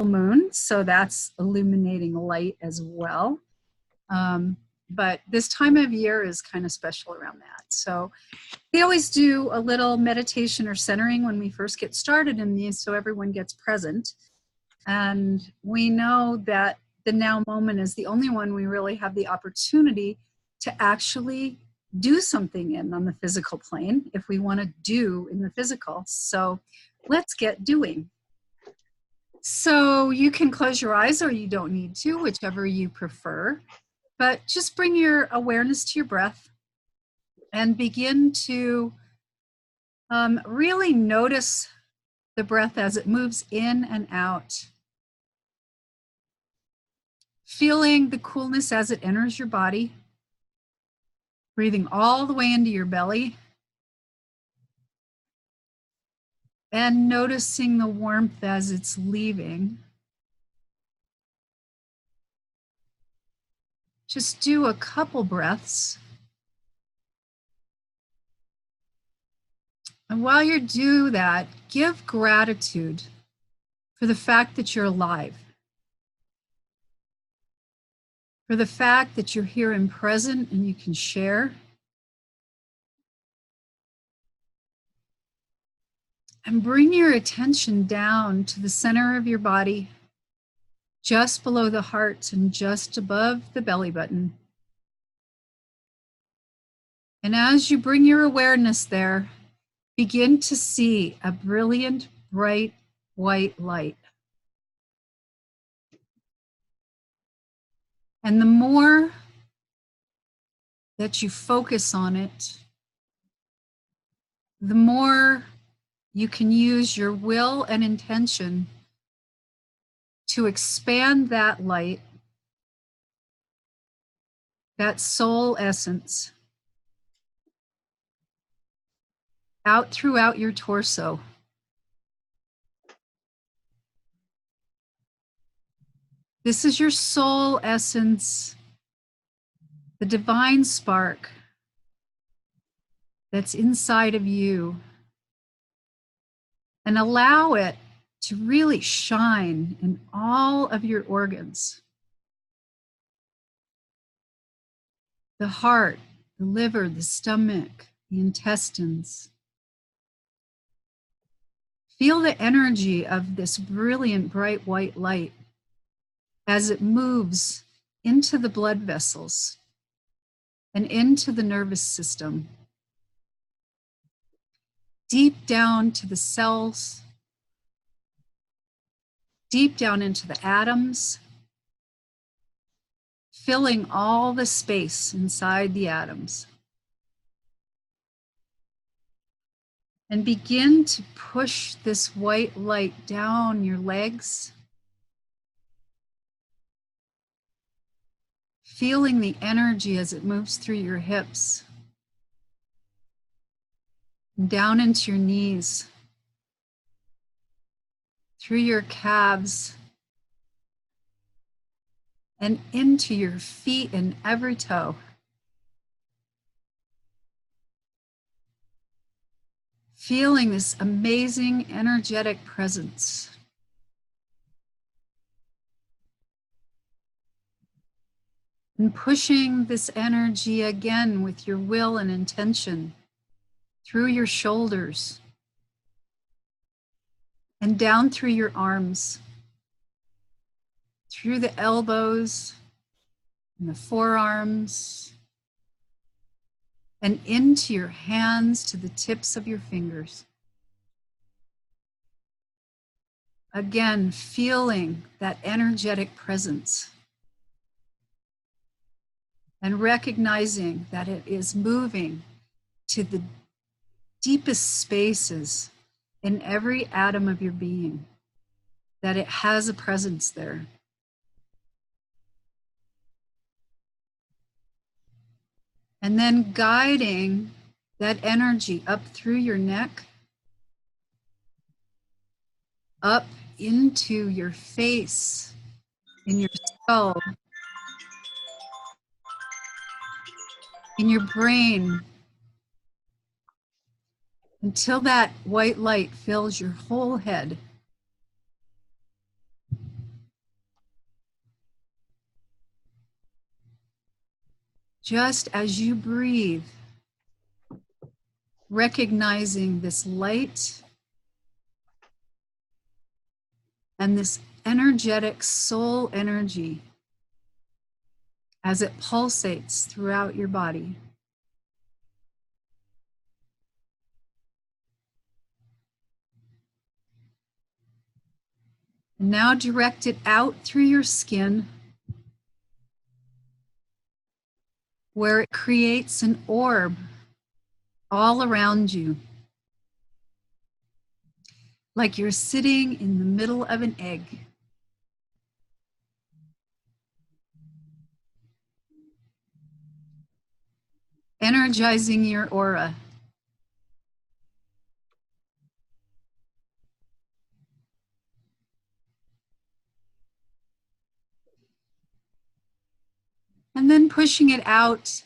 moon, so that's illuminating light as well. But this time of year is kind of special around that. So we always do a little meditation or centering when we first get started in these, so everyone gets present. And we know that the now moment is the only one we really have the opportunity to actually do something in on the physical plane if we want to do in the physical. So let's get doing. So you can close your eyes or you don't need to, whichever you prefer, but just bring your awareness to your breath and begin to really notice the breath as it moves in and out. Feeling the coolness as it enters your body, breathing all the way into your belly, and noticing the warmth as it's leaving. Just do a couple breaths. And while you do that, give gratitude for the fact that you're alive, for the fact that you're here and present and you can share. And bring your attention down to the center of your body, just below the heart and just above the belly button. And as you bring your awareness there, begin to see a brilliant, bright, white light. And the more that you focus on it, the more you can use your will and intention to expand that light, that soul essence, out throughout your torso. This is your soul essence, the divine spark that's inside of you. And allow it to really shine in all of your organs. The heart, the liver, the stomach, the intestines. Feel the energy of this brilliant, bright white light as it moves into the blood vessels and into the nervous system, deep down to the cells, deep down into the atoms, filling all the space inside the atoms. And begin to push this white light down your legs, feeling the energy as it moves through your hips, down into your knees, through your calves, and into your feet and every toe. Feeling this amazing energetic presence. And pushing this energy again with your will and intention through your shoulders and down through your arms, through the elbows and the forearms, and into your hands to the tips of your fingers. Again, feeling that energetic presence and recognizing that it is moving to the deepest spaces in every atom of your being, that it has a presence there. And then guiding that energy up through your neck, up into your face, in your skull, in your brain, until that white light fills your whole head. Just as you breathe, recognizing this light and this energetic soul energy as it pulsates throughout your body. And now direct it out through your skin, where it creates an orb all around you, like you're sitting in the middle of an egg. Energizing your aura. And then pushing it out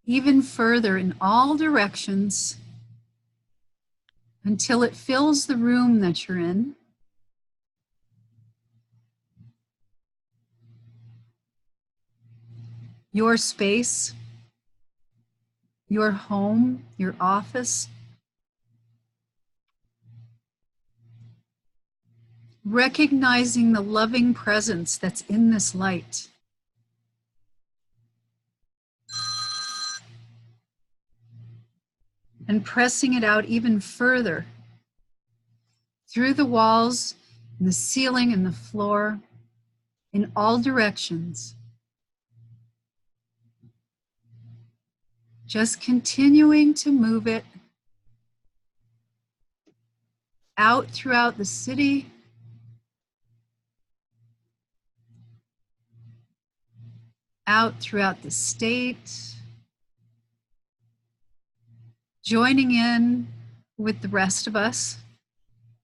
even further in all directions until it fills the room that you're in. Your space, your home, your office. Recognizing the loving presence that's in this light. And pressing it out even further through the walls, and the ceiling, and the floor, in all directions. Just continuing to move it out throughout the city, out throughout the state, joining in with the rest of us,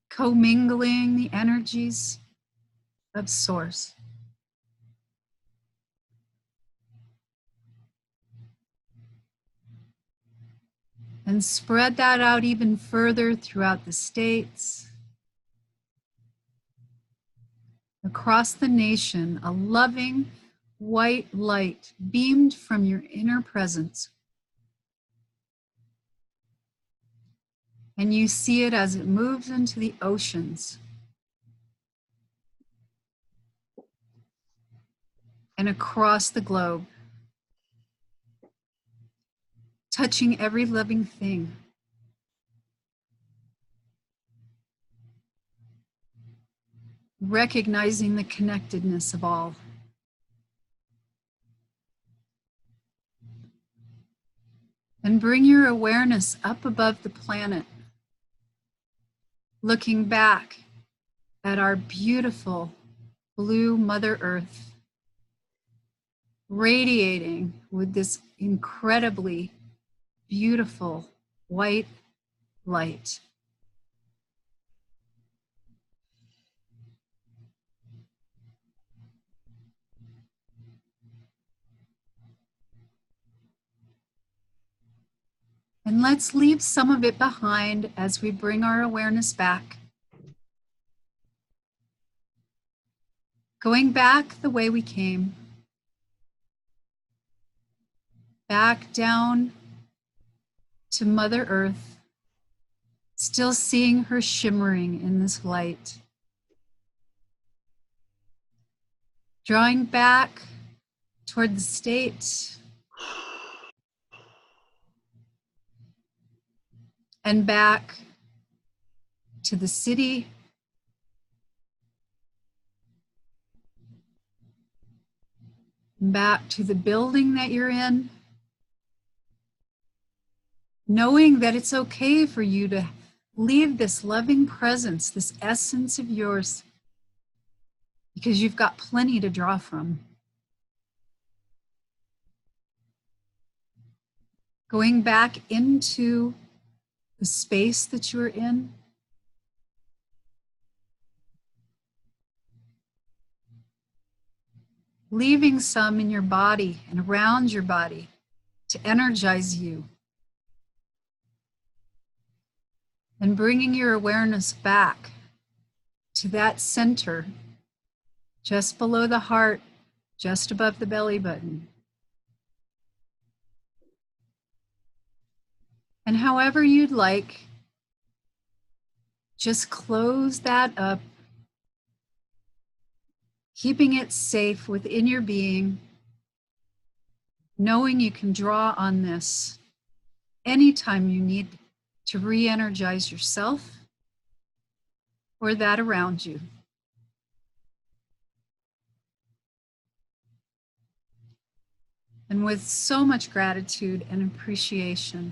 commingling the energies of Source. And spread that out even further throughout the states, across the nation, a loving white light beamed from your inner presence. And you see it as it moves into the oceans and across the globe, touching every living thing. Recognizing the connectedness of all. And bring your awareness up above the planet, looking back at our beautiful blue Mother Earth, radiating with this incredibly beautiful white light. And let's leave some of it behind as we bring our awareness back. Going back the way we came. Back down to Mother Earth, still seeing her shimmering in this light. Drawing back toward the state. And back to the city. Back to the building that you're in. Knowing that it's okay for you to leave this loving presence, this essence of yours, because you've got plenty to draw from. Going back into the space that you're in. Leaving some in your body and around your body to energize you. And bringing your awareness back to that center, just below the heart, just above the belly button. And however you'd like, just close that up, keeping it safe within your being, knowing you can draw on this anytime you need to re-energize yourself or that around you. And with so much gratitude and appreciation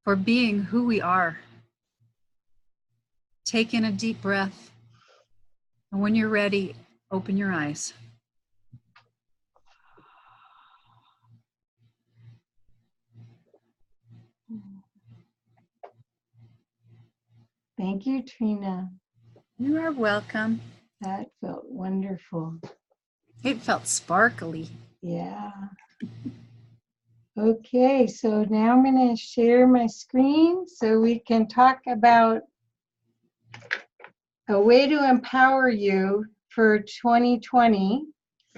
for being who we are, take in a deep breath. And when you're ready, open your eyes. Thank you, Trina. You are welcome. That felt wonderful. It felt sparkly. Yeah. Okay, so now I'm going to share my screen so we can talk about a way to empower you for 2020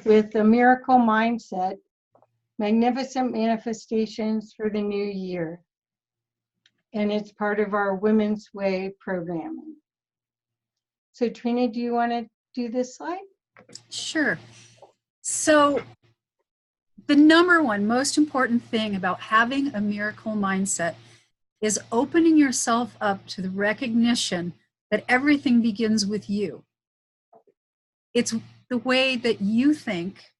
with a miracle mindset, magnificent manifestations for the new year. And it's part of our Women's Way programming. So Trina, do you want to do this slide? Sure. So the number one most important thing about having a miracle mindset is opening yourself up to the recognition that everything begins with you. It's the way that you think,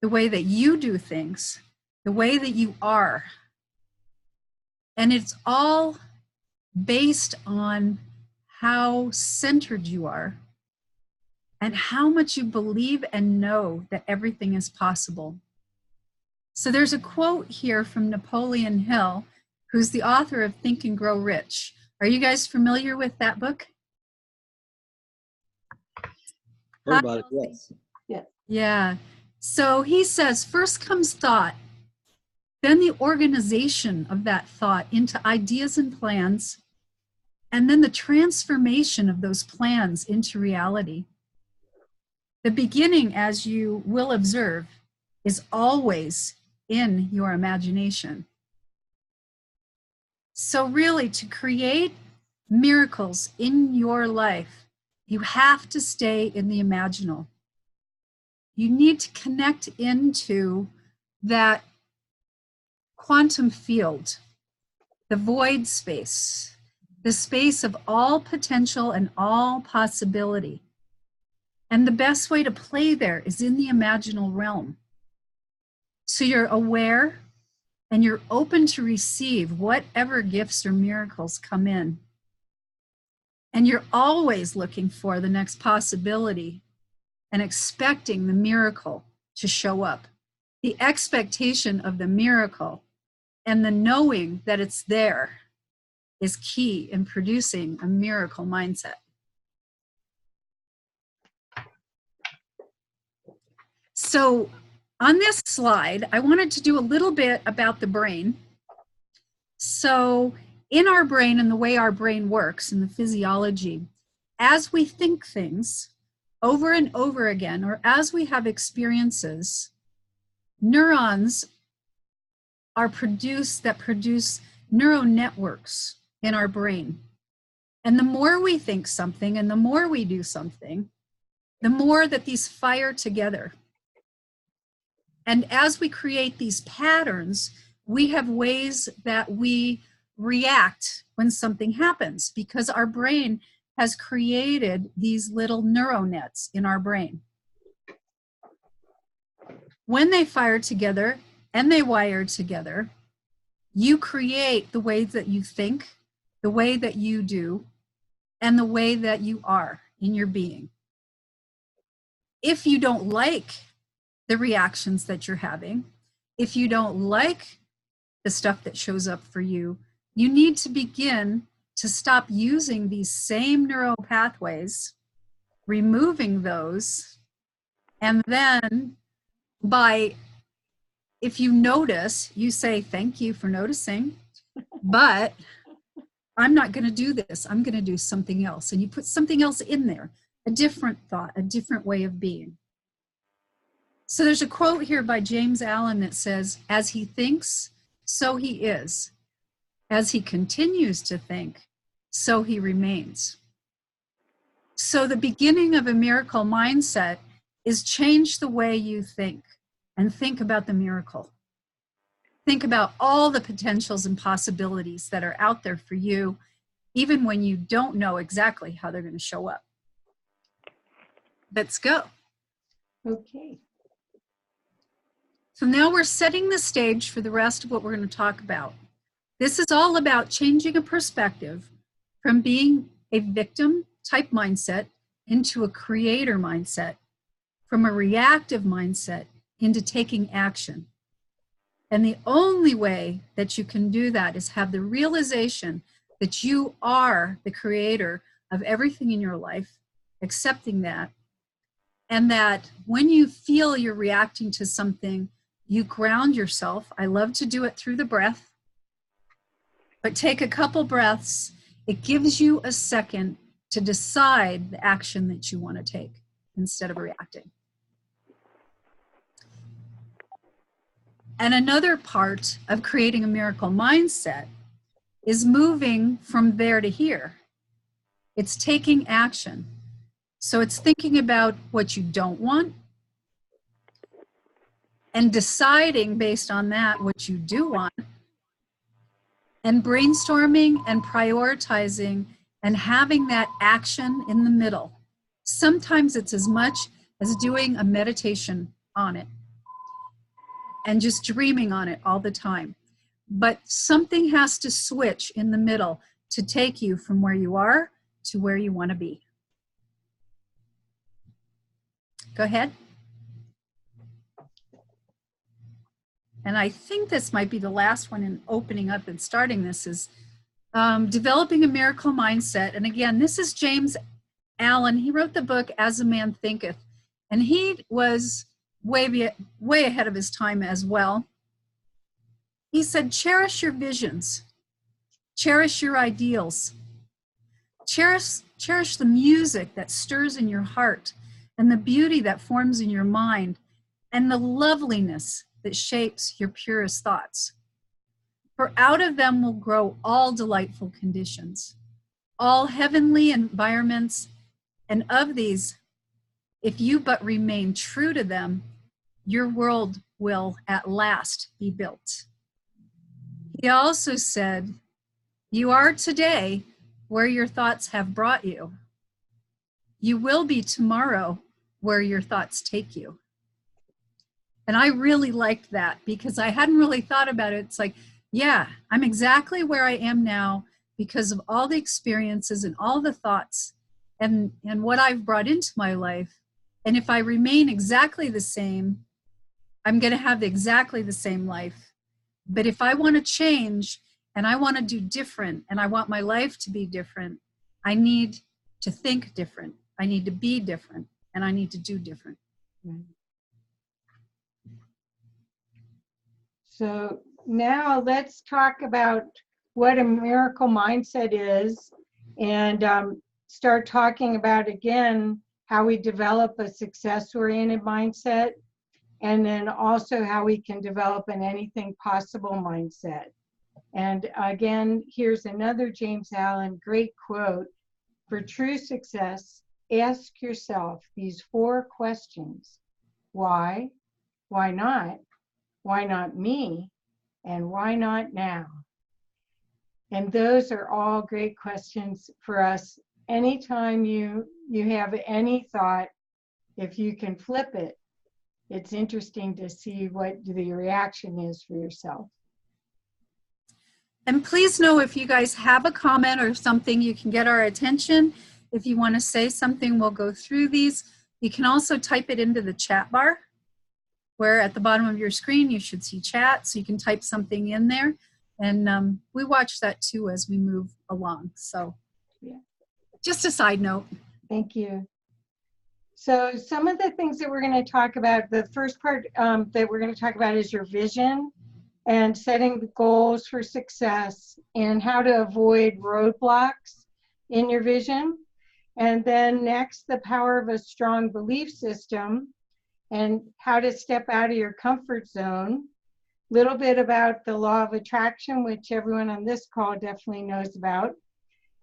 the way that you do things, the way that you are. And it's all based on how centered you are and how much you believe and know that everything is possible. So there's a quote here from Napoleon Hill, who's the author of Think and Grow Rich. Are you guys familiar with that book? Heard about it, yes. Yeah. Yeah. So he says, first comes thought, then the organization of that thought into ideas and plans, and then the transformation of those plans into reality. The beginning, as you will observe, is always in your imagination. So really, to create miracles in your life, you have to stay in the imaginal. You need to connect into that quantum field, the void space, the space of all potential and all possibility. And the best way to play there is in the imaginal realm. So you're aware and you're open to receive whatever gifts or miracles come in. And you're always looking for the next possibility and expecting the miracle to show up. The expectation of the miracle and the knowing that it's there is key in producing a miracle mindset. So on this slide, I wanted to do a little bit about the brain. So in our brain and the way our brain works and the physiology, as we think things over and over again, or as we have experiences, neurons are produced that produce neural networks in our brain. And the more we think something and the more we do something, the more that these fire together. And as we create these patterns, we have ways that we react when something happens because our brain has created these little neural nets in our brain. When they fire together and they wire together, you create the way that you think, the way that you do, and the way that you are in your being. If you don't like the reactions that you're having, if you don't like the stuff that shows up for you, you need to begin to stop using these same neural pathways, removing those, and then if you notice, you say, thank you for noticing, but I'm not going to do this. I'm going to do something else. And you put something else in there, a different thought, a different way of being. So there's a quote here by James Allen that says, as he thinks, so he is. As he continues to think, so he remains. So the beginning of a miracle mindset is change the way you think and think about the miracle. Think about all the potentials and possibilities that are out there for you, even when you don't know exactly how they're going to show up. Let's go. Okay. So now we're setting the stage for the rest of what we're going to talk about. This is all about changing a perspective from being a victim type mindset into a creator mindset, from a reactive mindset into taking action. And the only way that you can do that is have the realization that you are the creator of everything in your life, accepting that, and that when you feel you're reacting to something, you ground yourself. I love to do it through the breath, but take a couple breaths. It gives you a second to decide the action that you want to take instead of reacting. And another part of creating a miracle mindset is moving from there to here. It's taking action. So it's thinking about what you don't want and deciding based on that what you do want, and brainstorming and prioritizing and having that action in the middle. Sometimes it's as much as doing a meditation on it and just dreaming on it all the time. But something has to switch in the middle to take you from where you are to where you want to be. Go ahead. And I think this might be the last one in opening up and starting this is developing a miracle mindset. And again, this is James Allen. He wrote the book As a Man Thinketh, and he was way ahead of his time as well. He said, cherish your visions, cherish your ideals, cherish the music that stirs in your heart and the beauty that forms in your mind and the loveliness that shapes your purest thoughts. For out of them will grow all delightful conditions, all heavenly environments, and of these, if you but remain true to them, your world will at last be built. He also said, you are today where your thoughts have brought you. You will be tomorrow where your thoughts take you. And I really liked that because I hadn't really thought about it. It's like, yeah, I'm exactly where I am now because of all the experiences and all the thoughts and what I've brought into my life. And if I remain exactly the same, I'm going to have exactly the same life. But if I want to change and I want to do different and I want my life to be different, I need to think different. I need to be different and I need to do different. So now let's talk about what a miracle mindset is and start talking about, again, how we develop a success-oriented mindset, and then also how we can develop an anything possible mindset. And again, here's another James Allen great quote. For true success, ask yourself these 4 questions. Why? Why not? Why not me? And why not now? And those are all great questions for us. Anytime you have any thought, if you can flip it, it's interesting to see what the reaction is for yourself. And please know if you guys have a comment or something, you can get our attention. If you want to say something, we'll go through these. You can also type it into the chat bar, where at the bottom of your screen you should see chat, so you can type something in there. And we watch that too as we move along. So yeah, just a side note. Thank you. So some of the things that we're going to talk about, the first part that we're going to talk about is your vision and setting the goals for success and how to avoid roadblocks in your vision. And then next, the power of a strong belief system and how to step out of your comfort zone. little bit about the law of attraction, which everyone on this call definitely knows about.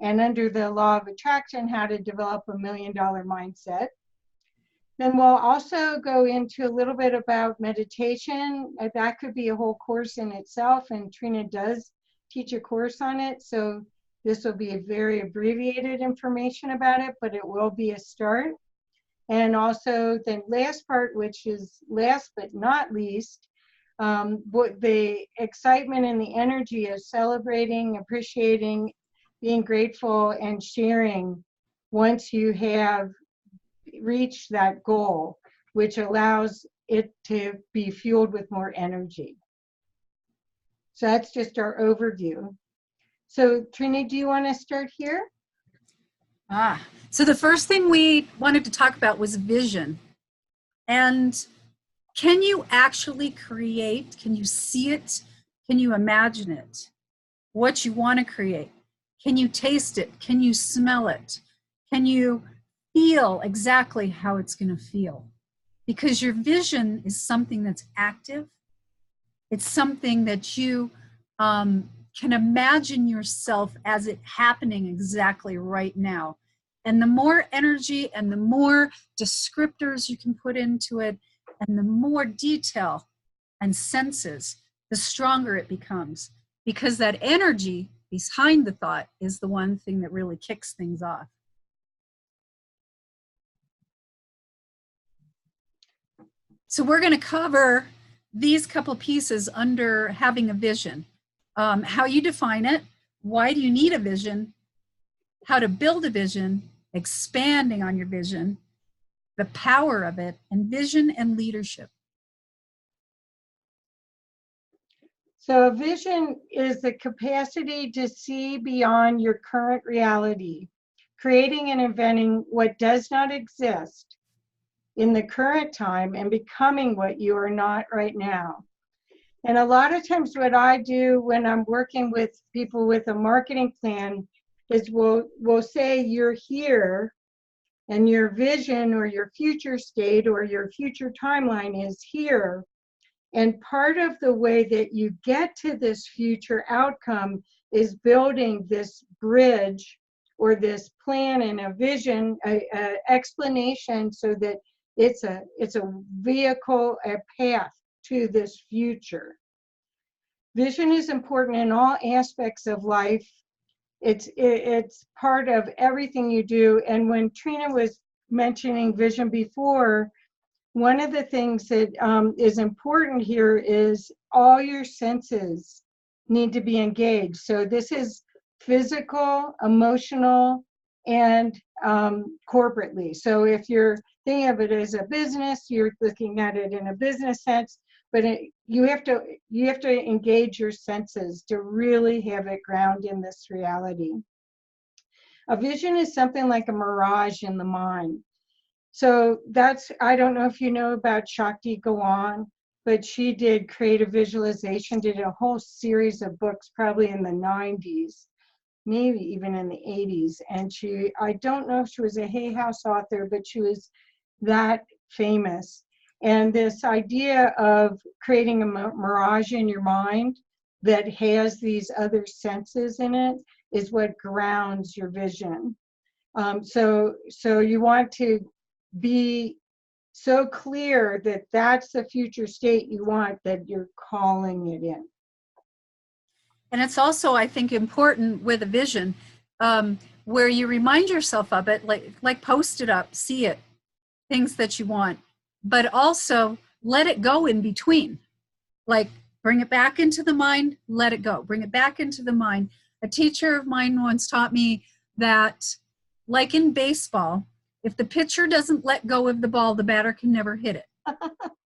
And under the law of attraction, how to develop a $1 million mindset. Then we'll also go into a little bit about meditation. That could be a whole course in itself, and Trina does teach a course on it. So this will be a very abbreviated information about it, but it will be a start. And also the last part, which is last but not least, what the excitement and the energy of celebrating, appreciating, being grateful, and sharing once you have reached that goal, which allows it to be fueled with more energy. So that's just our overview. So Trina, do you want to start here? So the first thing we wanted to talk about was vision. And can you actually create? Can you see it? Can you imagine it? What you want to create? Can you taste it? Can you smell it? Can you feel exactly how it's going to feel? Because your vision is something that's active. It's something that you can imagine yourself as it happening exactly right now. And the more energy and the more descriptors you can put into it, and the more detail and senses, the stronger it becomes. Because that energy behind the thought is the one thing that really kicks things off. So we're going to cover these couple pieces under having a vision. How you define it, why do you need a vision, how to build a vision, expanding on your vision, the power of it, and vision and leadership. So a vision is the capacity to see beyond your current reality, creating and inventing what does not exist in the current time and becoming what you are not right now. And a lot of times what I do when I'm working with people with a marketing plan is we'll say you're here and your vision or your future state or your future timeline is here. And part of the way that you get to this future outcome is building this bridge or this plan and a vision, a explanation so that it's a vehicle, a path to this future. Vision is important in all aspects of life. It's part of everything you do. And when Trina was mentioning vision before, one of the things that is important here is all your senses need to be engaged. So this is physical, emotional, and corporately. So if you're thinking of it as a business, you're looking at it in a business sense, but you have to engage your senses to really have it ground in this reality. A vision is something like a mirage in the mind. So that's, I don't know if you know about Shakti Gawan, but she did creative visualization, did a whole series of books probably in the 90s, maybe even in the 80s. And she, I don't know if she was a Hay House author, but she was that famous. And this idea of creating a mirage in your mind that has these other senses in it is what grounds your vision. So you want to be so clear that that's the future state you want, that you're calling it in. And it's also, I think, important with a vision where you remind yourself of it, like post it up, see it, things that you want, but also let it go in between. Like bring it back into the mind, let it go, bring it back into the mind. A teacher of mine once taught me that, like in baseball, if the pitcher doesn't let go of the ball, the batter can never hit it.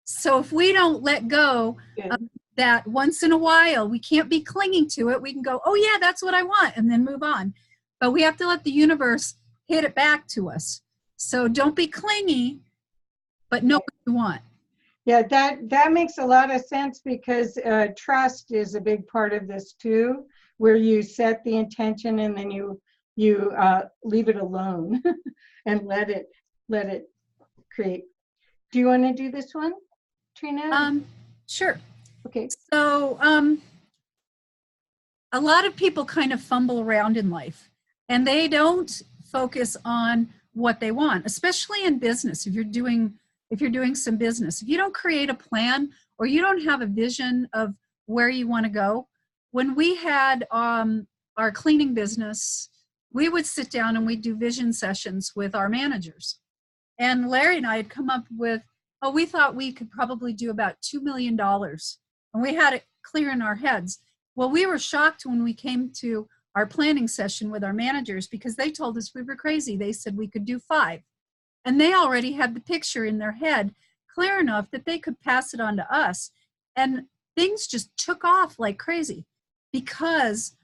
So if we don't let go of that once in a while, we can't be clinging to it. We can go, oh yeah, that's what I want, and then move on. But we have to let the universe hit it back to us. So don't be clingy, but know what you want. Yeah, that makes a lot of sense, because trust is a big part of this too, where you set the intention and then you leave it alone and let it create. Do you want to do this one, Trina? Sure. Okay. So, a lot of people kind of fumble around in life and they don't focus on what they want, especially in business. If you're doing some business, if you don't create a plan or you don't have a vision of where you want to go. When we had our cleaning business, we would sit down and we'd do vision sessions with our managers. And Larry and I had come up with, oh, we thought we could probably do about $2 million. And we had it clear in our heads. Well, we were shocked when we came to our planning session with our managers because they told us we were crazy. They said we could do 5. And they already had the picture in their head clear enough that they could pass it on to us. And things just took off like crazy because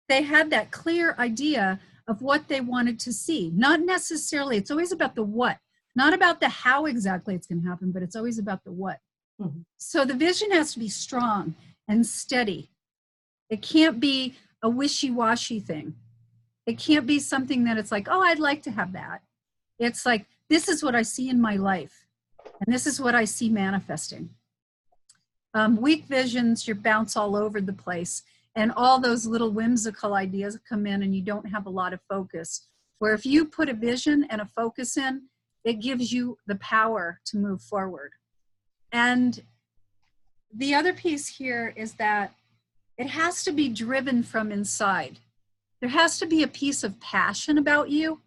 they had that clear idea of what they wanted to see. Not necessarily, it's always about the what, not about the how exactly it's going to happen, but it's always about the what. Mhm. So the vision has to be strong and steady. It can't be a wishy-washy thing. It can't be something that it's like, oh, I'd like to have that. It's like, this is what I see in my life, and this is what I see manifesting. Weak visions, you bounce all over the place, and all those little whimsical ideas come in, and you don't have a lot of focus. Where if you put a vision and a focus in, it gives you the power to move forward. And the other piece here is that it has to be driven from inside. There has to be a piece of passion about you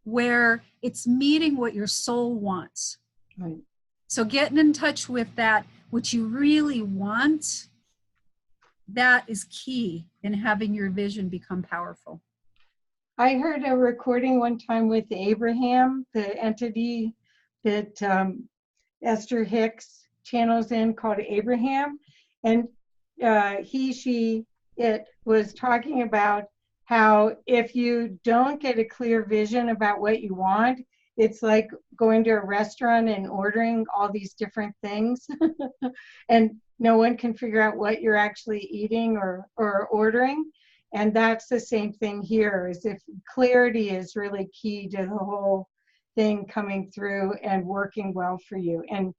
where it's meeting what your soul wants. Right. So getting in touch with that, what you really want, that is key in having your vision become powerful. I heard a recording one time with Abraham, the entity that Esther Hicks channels in called Abraham. And it was talking about how if you don't get a clear vision about what you want, it's like going to a restaurant and ordering all these different things and no one can figure out what you're actually eating or ordering. And that's the same thing here, is if clarity is really key to the whole thing coming through and working well for you and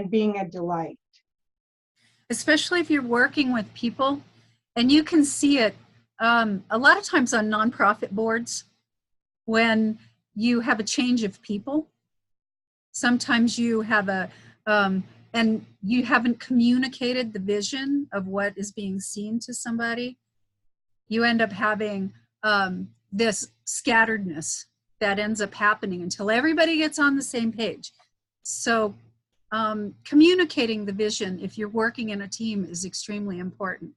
being a delight. Especially if you're working with people, and you can see it a lot of times on nonprofit boards when you have a change of people. Sometimes you have and you haven't communicated the vision of what is being seen to somebody. You end up having this scatteredness that ends up happening until everybody gets on the same page. So communicating the vision, if you're working in a team, is extremely important.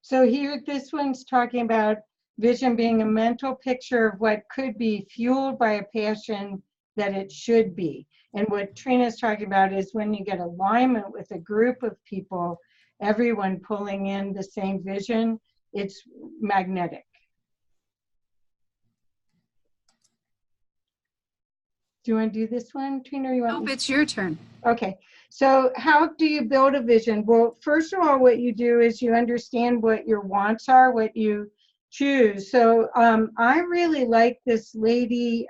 So here, this one's talking about vision being a mental picture of what could be, fueled by a passion that it should be. And what Trina's talking about is when you get alignment with a group of people, everyone pulling in the same vision, it's magnetic. Do you want to do this one, Trina, or you want Oh, me? it's your turn. Okay, so how do you build a vision? Well, first of all, what you do is you understand what your wants are, what you choose. So I really like this lady,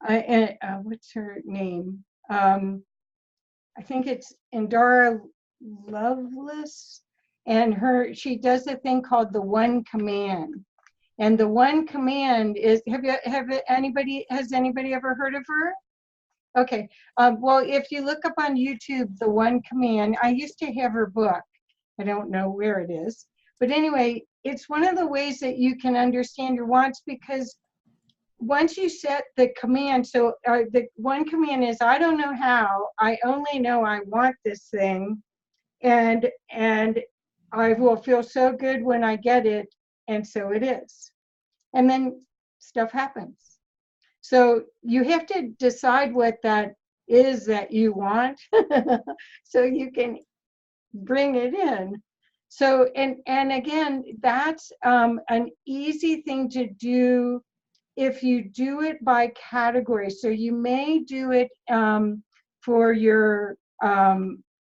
what's her name? I think it's Indara Lovelace, and she does a thing called the One Command. And the One Command is, has anybody ever heard of her? Okay, well, if you look up on YouTube, the One Command, I used to have her book. I don't know where it is. But anyway, it's one of the ways that you can understand your wants, because once you set the command, so the one command is, I don't know how, I only know I want this thing, and I will feel so good when I get it, and so it is. And then stuff happens. So you have to decide what that is that you want so you can bring it in. So, and again, that's an easy thing to do if you do it by category. So you may do it for your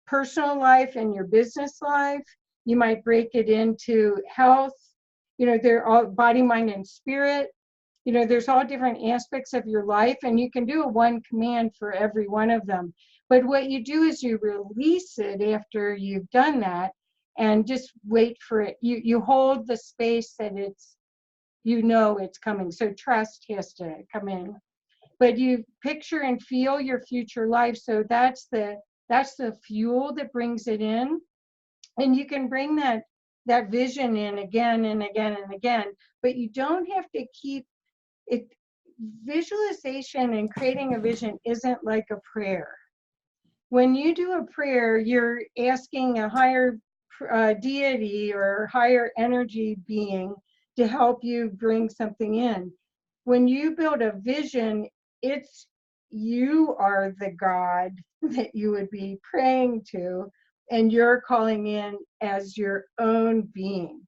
personal life and your business life. You might break it into health. You know, they're all body, mind, and spirit. you know, there's all different aspects of your life, and you can do a one command for every one of them. But what you do is you release it after you've done that, and just wait for it. You hold the space that it's, you know, it's coming. So trust has to come in. But you picture and feel your future life. So that's the fuel that brings it in. And you can bring that vision in again and again and again, but you don't have to keep it. Visualization and creating a vision isn't like a prayer. When you do a prayer, you're asking a higher deity or higher energy being to help you bring something in. When you build a vision, it's, you are the God that you would be praying to, and you're calling in as your own being.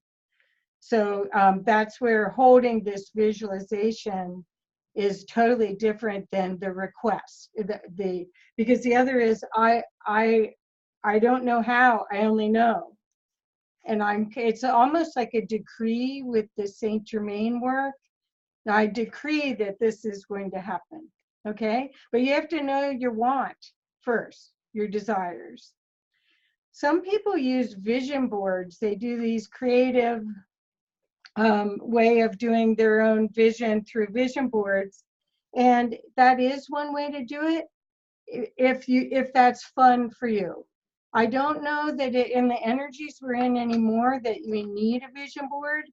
So that's where holding this visualization is totally different than the request. Because the other is I don't know how, I only know. And it's almost like a decree with the Saint Germain work. I decree that this is going to happen. Okay? But you have to know your want first, your desires. Some people use vision boards. They do these creative way of doing their own vision through vision boards. And that is one way to do it if that's fun for you. I don't know that in the energies we're in anymore that we need a vision board.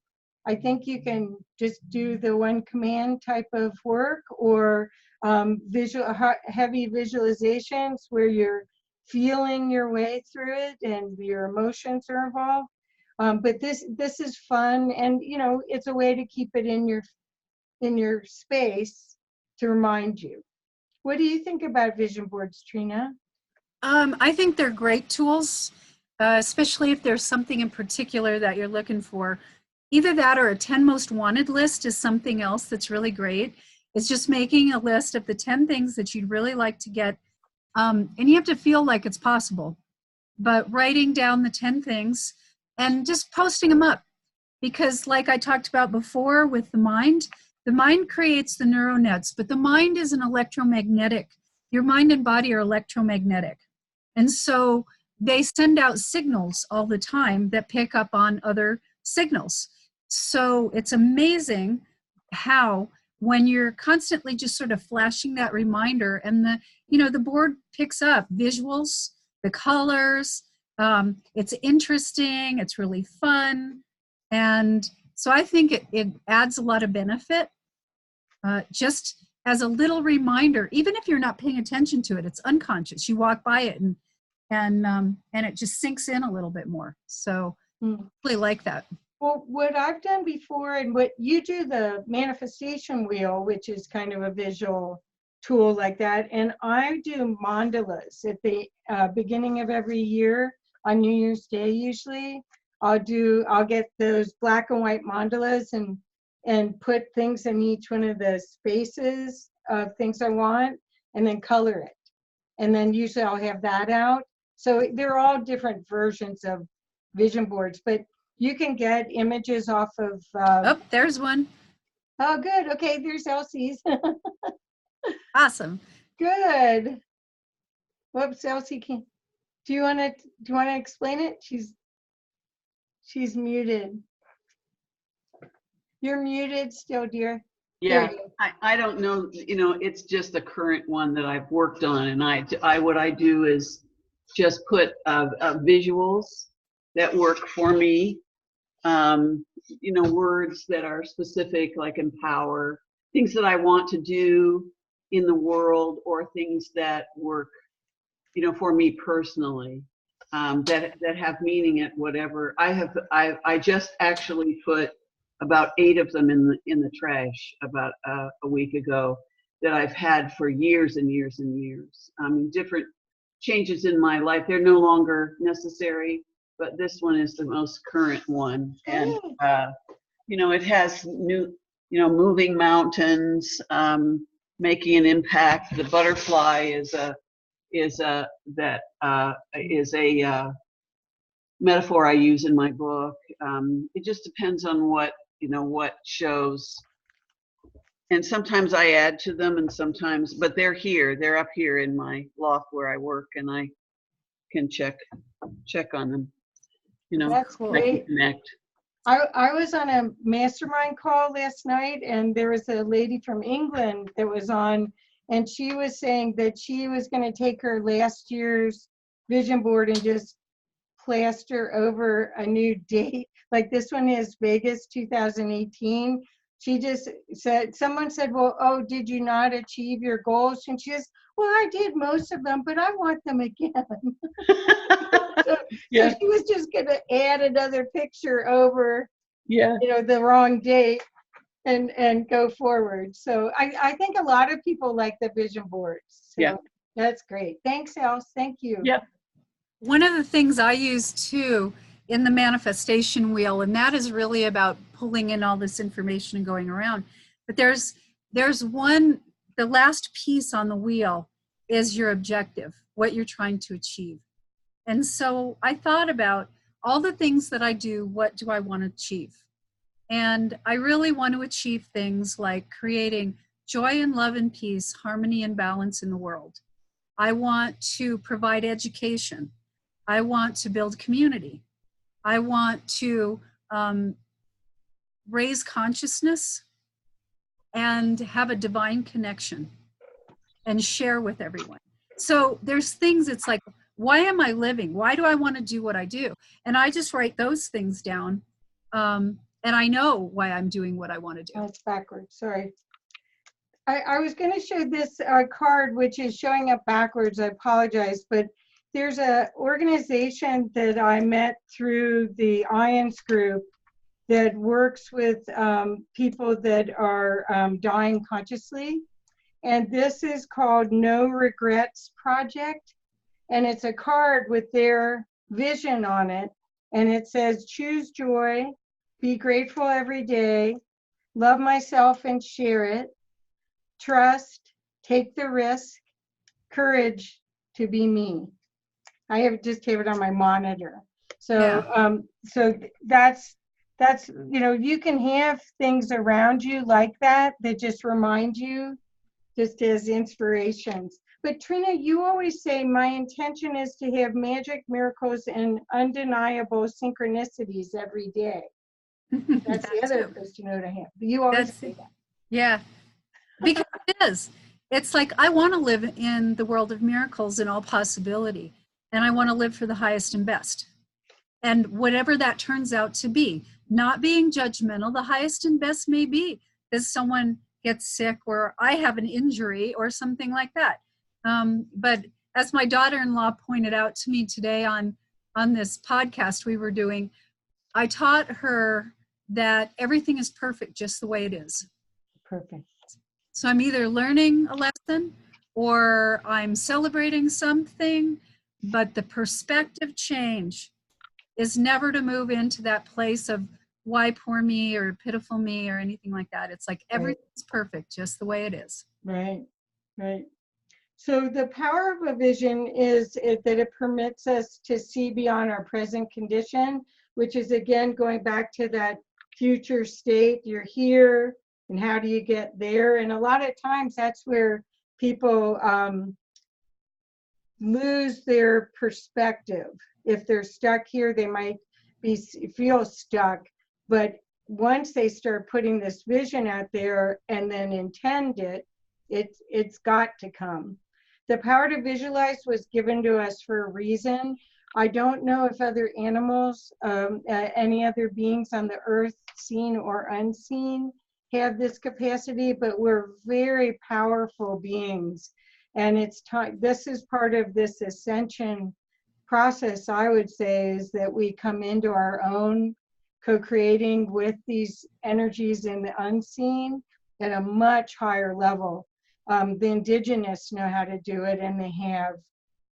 I think you can just do the one command type of work, or heavy visualizations where you're feeling your way through it and your emotions are involved. But this is fun, and you know, it's a way to keep it in your space to remind you. What do you think about vision boards, Trina? I think they're great tools, especially if there's something in particular that you're looking for. Either that or a 10 most wanted list is something else that's really great. It's just making a list of the 10 things that you'd really like to get. And you have to feel like it's possible, but writing down the 10 things and just posting them up. Because like I talked about before with the mind creates the neural nets, but the mind is an electromagnetic. Your mind and body are electromagnetic. And so they send out signals all the time that pick up on other signals. So it's amazing how when you're constantly just sort of flashing that reminder, and the board picks up visuals, the colors, it's interesting, it's really fun. And so I think it adds a lot of benefit, just as a little reminder. Even if you're not paying attention to it, it's unconscious. You walk by it and it just sinks in a little bit more. So I really like that. Well, what I've done before, and what you do, the manifestation wheel, which is kind of a visual tool like that, and I do mandalas at the beginning of every year on New Year's Day. Usually I'll get those black and white mandalas and put things in each one of the spaces of things I want, and then color it. And then usually I'll have that out. So they're all different versions of vision boards, but you can get images off of. Oh, there's one. Oh, good. Okay, there's Elsie's. Awesome. Good. Whoops, Elsie, do you want to explain it? She's muted. You're muted still, dear. Yeah, I don't know, it's just a current one that I've worked on, and what I do is just put visuals that work for me, words that are specific, like empower, things that I want to do in the world, or things that work, for me personally, that have meaning at whatever. I just actually put about 8 of them in the trash about a week ago that I've had for years and years and years. Different changes in my life, they're no longer necessary, but this one is the most current one. And it has new, moving mountains, making an impact. The butterfly is a metaphor I use in my book. It just depends on what shows And sometimes I add to them and sometimes, but they're up here in my loft where I work and I can check on them, you know, That's Cool. I can great. connect. I was on a mastermind call last night, and there was a lady from England that was on, and she was saying that she was going to take her last year's vision board and just plaster over a new date. Like this one is Vegas 2018. She just said, someone said, well, oh, did you not achieve your goals? And she says, well, I did most of them, but I want them again. So Yeah, she was just going to add another picture over, yeah, the wrong date and go forward. So I think a lot of people like the vision boards. So Yeah. that's great. Thanks, Els. Thank you. yeah. One of the things I use too in the manifestation wheel, and that is really about pulling in all this information and going around. But there's one, the last piece on the wheel is your objective, what you're trying to achieve. And so I thought about all the things that I do, what do I want to achieve? And I really want to achieve things like creating joy and love and peace, harmony and balance in the world. I want to provide education. I want to build community. I want to raise consciousness and have a divine connection and share with everyone. So there's things, it's like, why am I living? Why do I want to do what I do? And I just write those things down. And I know why I'm doing what I want to do. Oh, it's backwards. Sorry. I was going to show this card, which is showing up backwards. I apologize, but there's a organization that I met through the IONS group that works with people that are dying consciously. And this is called No Regrets Project. And it's a card with their vision on it. And it says, choose joy, be grateful every day, love myself and share it, trust, take the risk, courage to be me. I have just have it on my monitor. So, Yeah. So that's, you can have things around you like that just remind you, just as inspirations. But Trina, you always say, my intention is to have magic, miracles, and undeniable synchronicities every day. That's the other too. post-it note I have. You always say that. Yeah, because it is. It's like, I want to live in the world of miracles and all possibility. And I want to live for the highest and best. And whatever that turns out to be, not being judgmental, the highest and best may be that someone gets sick or I have an injury or something like that. But as my daughter-in-law pointed out to me today on this podcast we were doing, I taught her that everything is perfect just the way it is. Perfect. So I'm either learning a lesson or I'm celebrating something, but the perspective change is never to move into that place of why poor me or pitiful me or anything like that. It's like everything's perfect just the way it is. Right, right. So the power of a vision is that it permits us to see beyond our present condition, which is again going back to that future state. You're here, and how do you get there? And a lot of times that's where people lose their perspective. If they're stuck here, they might feel stuck. But once they start putting this vision out there and then intend it, it's got to come. The power to visualize was given to us for a reason. I don't know if other animals, any other beings on the earth, seen or unseen, have this capacity, but we're very powerful beings. And it's time, this is part of this ascension process, I would say, is that we come into our own co-creating with these energies in the unseen at a much higher level. The indigenous know how to do it, and they have.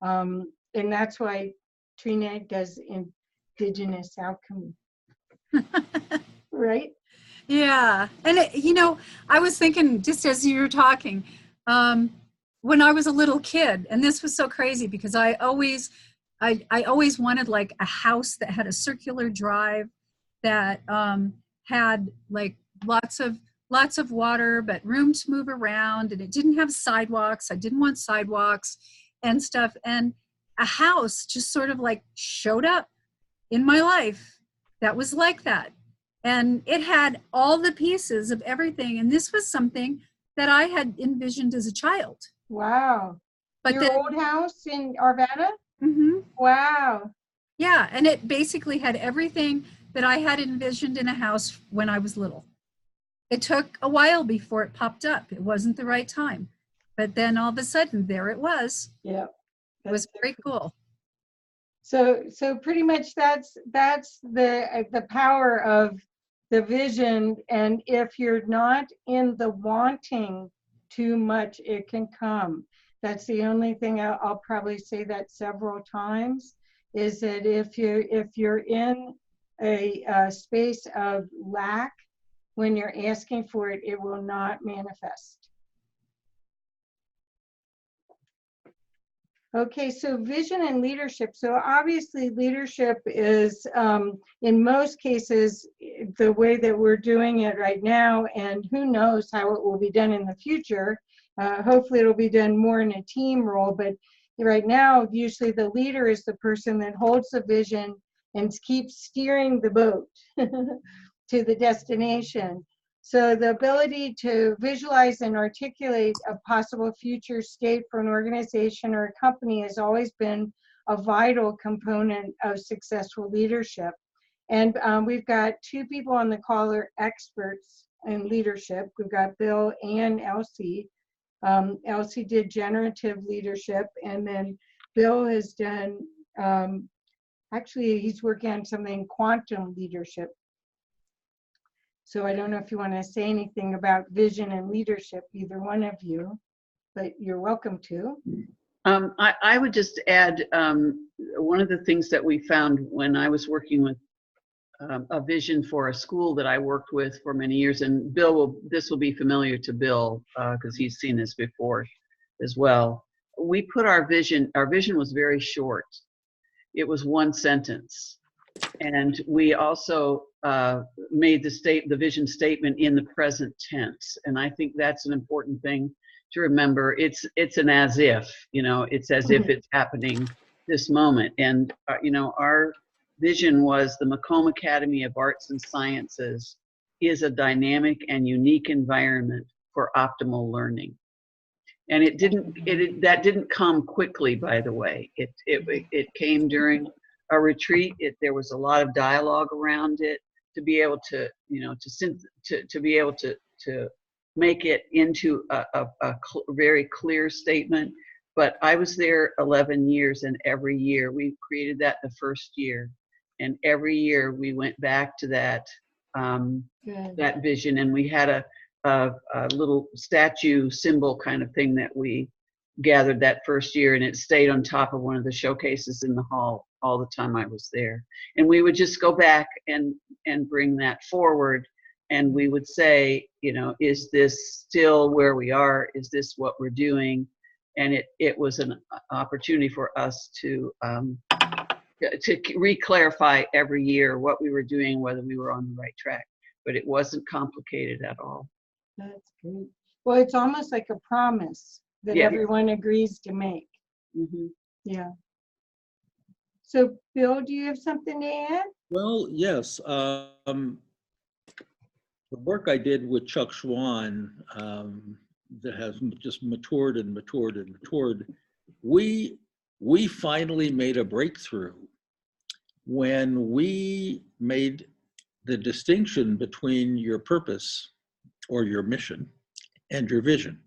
And that's why Trina does indigenous alchemy. Right? Yeah. And, I was thinking just as you were talking, when I was a little kid, and this was so crazy because I always wanted like a house that had a circular drive that had like lots of lots of water, but room to move around. And it didn't have sidewalks. I didn't want sidewalks and stuff. And a house just sort of like showed up in my life that was like that. And it had all the pieces of everything. And this was something that I had envisioned as a child. Wow. But Your then, old house in Arvada? Mhm. Wow. Yeah, and it basically had everything that I had envisioned in a house when I was little. It took a while before it popped up. It wasn't the right time. But then all of a sudden, there it was. Yep. It was very cool. So pretty much that's the power of the vision. And if you're not in the wanting too much, it can come. That's the only thing I'll probably say that several times, is that if you're in a space of lack, when you're asking for it, it will not manifest. Okay, so vision and leadership. So obviously leadership is, in most cases, the way that we're doing it right now, and who knows how it will be done in the future. Hopefully it'll be done more in a team role, but right now, usually the leader is the person that holds the vision and keeps steering the boat to the destination. So the ability to visualize and articulate a possible future state for an organization or a company has always been a vital component of successful leadership. And we've got two people on the call that are experts in leadership. We've got Bill and Elsie. Elsie did generative leadership, and then Bill has done, actually he's working on something quantum leadership. So I don't know if you want to say anything about vision and leadership, either one of you, but you're welcome to. I would just add, one of the things that we found when I was working with a vision for a school that I worked with for many years, and this will be familiar to Bill because he's seen this before as well. We put our vision was very short. It was one sentence. And we also made the vision statement in the present tense. And I think that's an important thing to remember. It's an as if, it's as if it's happening this moment. And, our vision was the Macomb Academy of Arts and Sciences is a dynamic and unique environment for optimal learning. And that didn't come quickly, by the way. It came during a retreat. There was a lot of dialogue around it to be able to, to be able to make it into a very clear statement. But I was there 11 years, and every year we created that the first year, and every year we went back to that that vision, and we had a little statue symbol kind of thing that we gathered that first year, and it stayed on top of one of the showcases in the hall all the time I was there. And we would just go back and bring that forward, and we would say, is this still where we are? Is this what we're doing? And it was an opportunity for us to re-clarify every year what we were doing, whether we were on the right track. But it wasn't complicated at all. That's great. Well, it's almost like a promise that everyone agrees to make. Mm-hmm. Yeah. So, Bill, do you have something to add? Well, yes. The work I did with Chuck Schwan that has just matured and matured and matured. We finally made a breakthrough when we made the distinction between your purpose or your mission and your vision.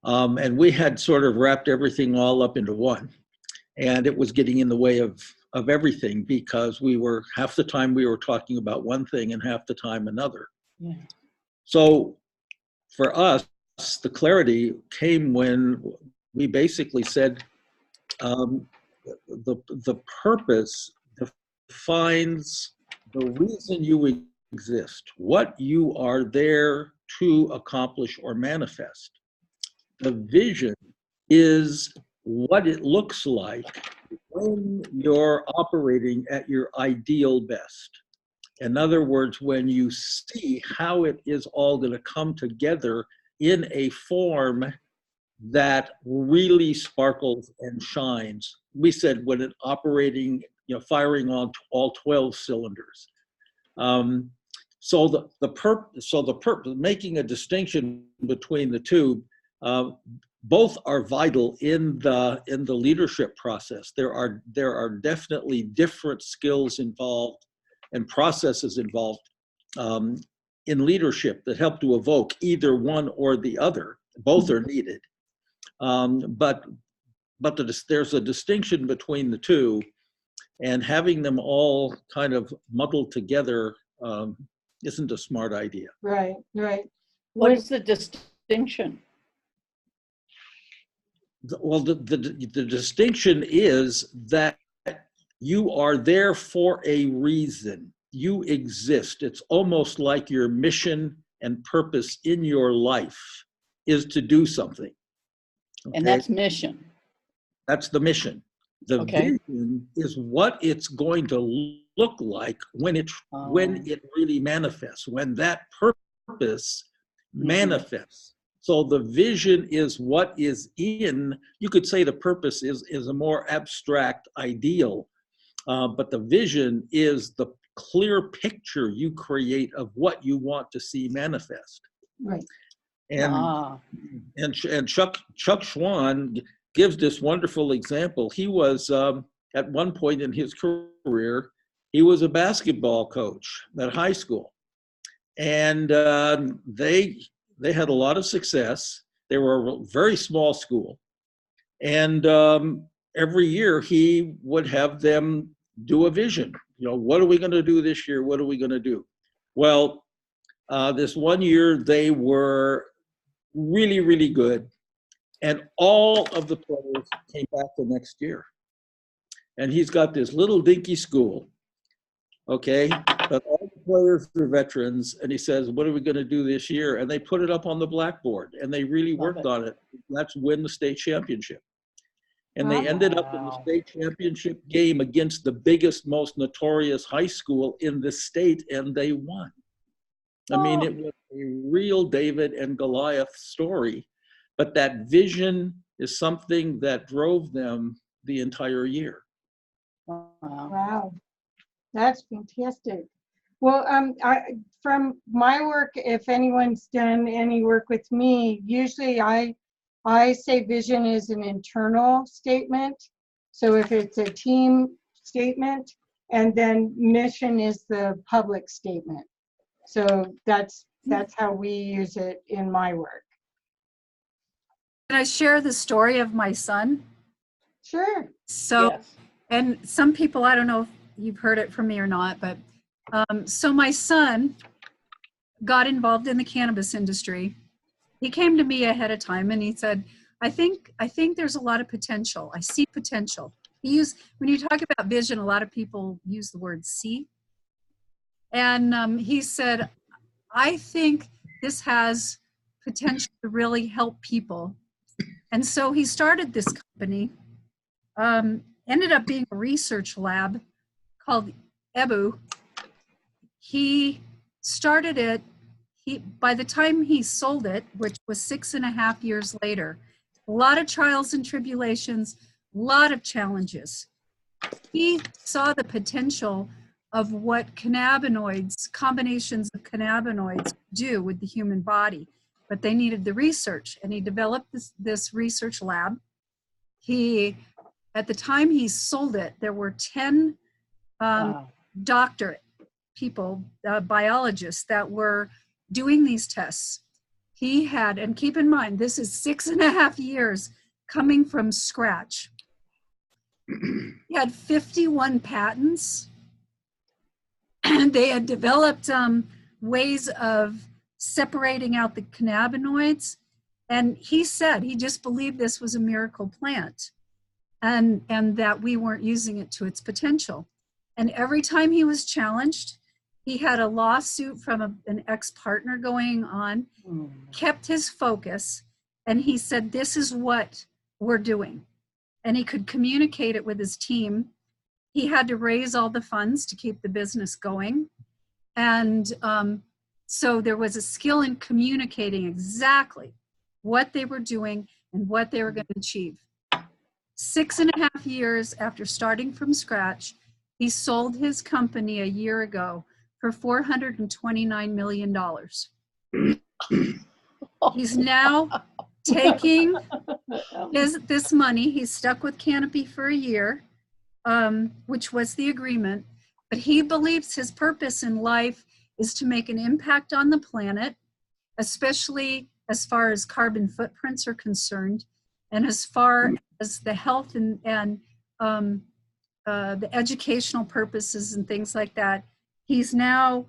And we had sort of wrapped everything all up into one. And it was getting in the way of everything, because half the time we were talking about one thing and half the time another. Yeah. So for us, the clarity came when we basically said the purpose defines the reason you exist, what you are there to accomplish or manifest. The vision is what it looks like when you're operating at your ideal best. In other words, when you see how it is all going to come together in a form that really sparkles and shines. We said when it operating, firing on all 12 cylinders. So the purpose, making a distinction between the two, both are vital in the leadership process. There are definitely different skills involved and processes involved in leadership that help to evoke either one or the other. Both are needed. But there's a distinction between the two, and having them all kind of muddled together isn't a smart idea. Right, right. What is the distinction? Well, the distinction is that you are there for a reason. You exist. It's almost like your mission and purpose in your life is to do something. Okay? And that's mission. That's the mission. The Okay. vision is what it's going to look like when it really manifests, when that purpose manifests. So the vision is what is in, you could say the purpose is a more abstract ideal, but the vision is the clear picture you create of what you want to see manifest. Right. And Chuck Schwan gives this wonderful example. He was, at one point in his career, he was a basketball coach at high school. And they had a lot of success. They were a very small school. And every year he would have them do a vision. What are we going to do this year? What are we going to do? Well, this one year they were really, really good. And all of the players came back the next year. And he's got this little dinky school, okay? But all the players are veterans. And he says, what are we going to do this year? And they put it up on the blackboard. And they really worked on it. Let's win the state championship. And they ended up in the state championship game against the biggest, most notorious high school in the state. And they won. I mean, it was a real David and Goliath story. But that vision is something that drove them the entire year. Wow, that's fantastic. Well, from my work, if anyone's done any work with me, usually I say vision is an internal statement. So if it's a team statement, and then mission is the public statement. So that's how we use it in my work. Can I share the story of my son? Sure. So, Yes. and some people, I don't know if you've heard it from me or not, but so my son got involved in the cannabis industry. He came to me ahead of time and he said, I think there's a lot of potential. I see potential. When you talk about vision, a lot of people use the word see. And he said, I think this has potential to really help people. And so he started this company, ended up being a research lab called EBU. He started it, by the time he sold it, which was 6.5 years later, a lot of trials and tribulations, a lot of challenges. He saw the potential of what cannabinoids, combinations of cannabinoids do with the human body, but they needed the research, and he developed this research lab. At the time he sold it, there were 10 doctorate people, biologists that were doing these tests. He had, and keep in mind, this is 6.5 years coming from scratch. He had 51 patents, and they had developed ways of separating out the cannabinoids. And he said he just believed this was a miracle plant and that we weren't using it to its potential. And every time he was challenged, he had a lawsuit from an ex-partner going on, kept his focus, and he said, this is what we're doing. And he could communicate it with his team. He had to raise all the funds to keep the business going. And so there was a skill in communicating exactly what they were doing and what they were going to achieve. 6.5 years after starting from scratch, he sold his company a year ago for $429 million. He's now taking this money. He's stuck with Canopy for a year, which was the agreement. But he believes his purpose in life is to make an impact on the planet, especially as far as carbon footprints are concerned, and as far as the health and the educational purposes and things like that. He's now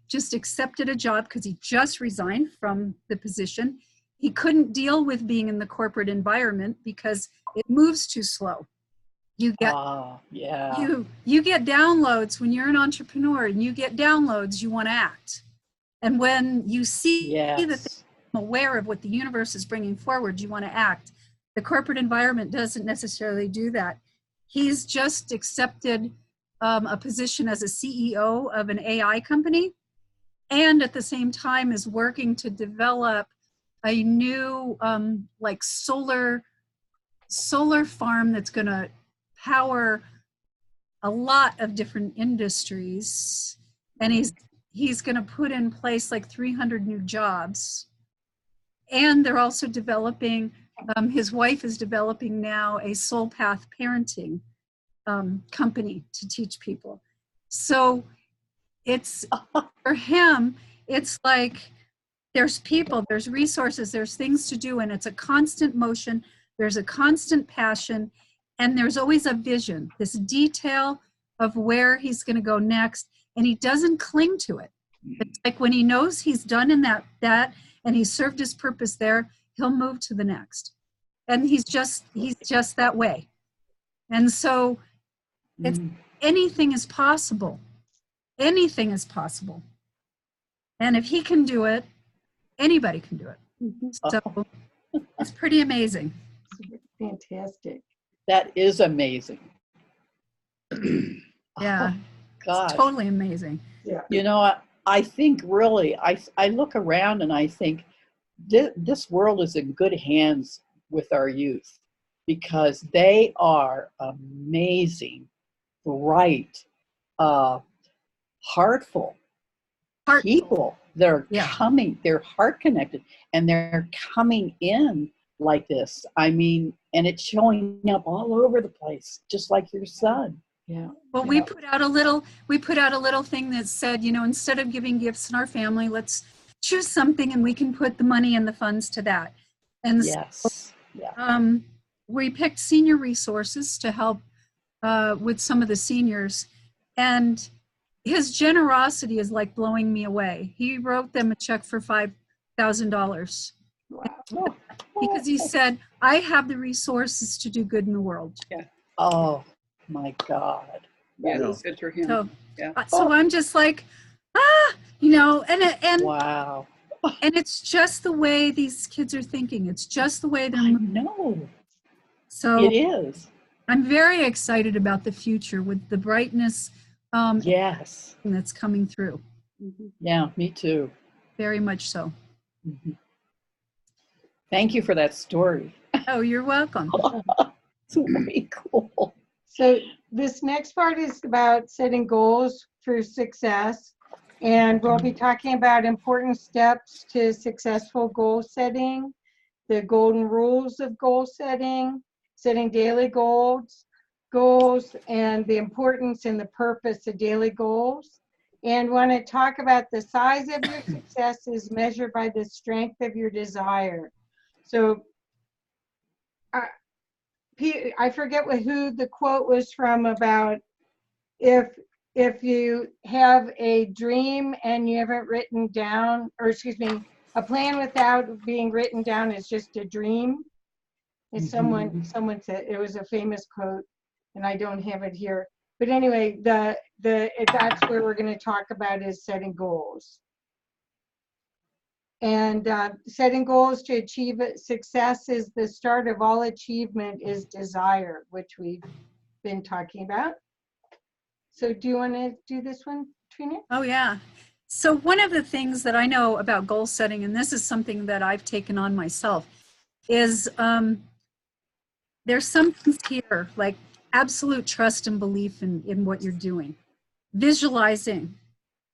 just accepted a job because he just resigned from the position. He couldn't deal with being in the corporate environment because it moves too slow. You get yeah. you get downloads when you're an entrepreneur, and you get downloads, you want to act. And when you see that Yes. they're aware of what the universe is bringing forward, you want to act. The corporate environment doesn't necessarily do that. He's just accepted a position as a CEO of an AI company, and at the same time is working to develop a new like solar farm that's going to power a lot of different industries. And he's going to put in place like 300 new jobs. And they're also developing, his wife is developing now a soul path parenting company to teach people. So it's, for him, it's like there's people, there's resources, there's things to do, and it's a constant motion. There's a constant passion, and there's always a vision, this detail of where he's going to go next, and he doesn't cling to it. It's like when he knows he's done in that and he's served his purpose there, he'll move to the next. And he's just that way. And so it's anything is possible. Anything is possible. And if he can do it, anybody can do it. So it's pretty amazing. Fantastic. That is amazing. Yeah, Oh, gosh. it's totally amazing. You know, I think really, I look around and I think this world is in good hands with our youth, because they are amazing, bright, heartful people. They're coming, they're heart connected, and they're coming in like this. I mean, and it's showing up all over the place, just like your son. Yeah. Well, we put out a little thing that said, you know, instead of giving gifts in our family, let's choose something and we can put the money and the funds to that. And yes. We picked senior resources to help with some of the seniors, and his generosity is like blowing me away. He wrote them a check for $5,000 because he said, I have the resources to do good in the world. Yeah. Oh my God. Yeah, that's good for him. So, Yeah. so I'm just like, you know, and Wow. and it's just the way these kids are thinking. It's just the way they're I moving. know. So It is. I'm very excited about the future with the brightness Yes. that's coming through. Yeah, me too. Very much so. Mhm. Thank you for that story. Oh, you're welcome. It's way cool. So this next part is about setting goals for success. And we'll be talking about important steps to successful goal setting, the golden rules of goal setting, setting daily goals, and the importance and the purpose of daily goals. And want to talk about the size of your success is measured by the strength of your desire. So I forget who the quote was from about if you have a dream and you haven't written down, or excuse me, a plan without being written down is just a dream. And someone said, it was a famous quote, and I don't have it here. But anyway, that's where we're going to talk about is setting goals. And setting goals to achieve success is the start of all achievement is desire, which we've been talking about. So do you want to do this one? Trina? Oh, yeah. So one of the things that I know about goal setting, and this is something that I've taken on myself, is there's some things here like absolute trust and belief in what you're doing, visualizing,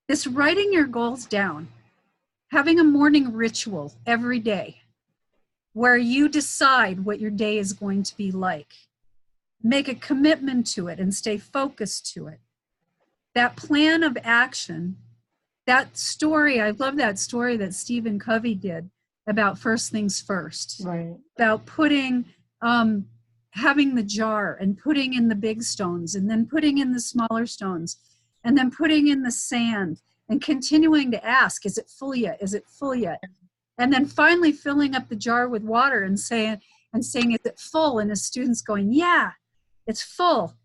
this writing your goals down, having a morning ritual every day where you decide what your day is going to be like. Make a commitment to it and stay focused to it. That plan of action, that story, I love that story that Stephen Covey did about first things first, Right. about putting, having the jar and putting in the big stones and then putting in the smaller stones and then putting in the sand and continuing to ask, is it full yet? Is it full yet? And then finally filling up the jar with water and saying, is it full? And his students going, yeah, it's full.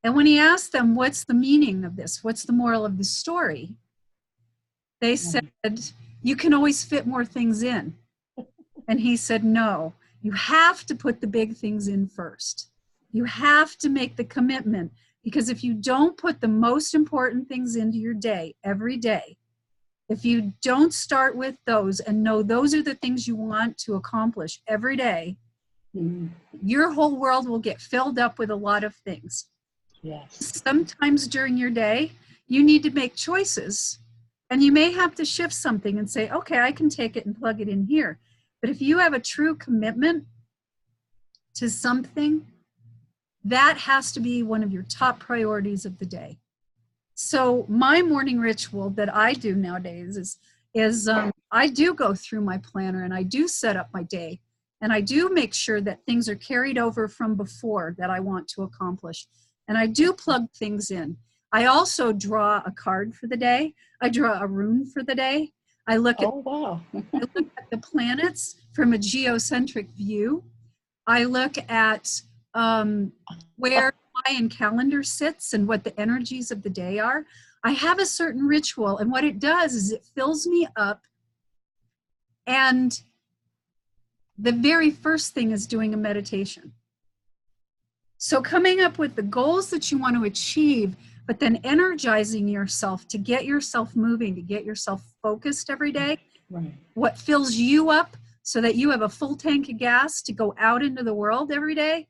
And when he asked them, what's the meaning of this? What's the moral of the story? They said, you can always fit more things in. And he said, no, you have to put the big things in first. You have to make the commitment, because if you don't put the most important things into your day every day, if you don't start with those and know those are the things you want to accomplish every day, your whole world will get filled up with a lot of things. Yes. Sometimes during your day, you need to make choices, and you may have to shift something and say, okay, I can take it and plug it in here. But if you have a true commitment to something, that has to be one of your top priorities of the day. So my morning ritual that I do nowadays is I do go through my planner and I do set up my day, and I do make sure that things are carried over from before that I want to accomplish. And I do plug things in. I also draw a card for the day. I draw a rune for the day. I look at, Oh, wow. I look at the planets from a geocentric view. I look at where Mayan calendar sits and what the energies of the day are. I have a certain ritual, and what it does is it fills me up. And the very first thing is doing a meditation. So coming up with the goals that you want to achieve, but then energizing yourself to get yourself moving, to get yourself focused every day. Right. What fills you up so that you have a full tank of gas to go out into the world every day.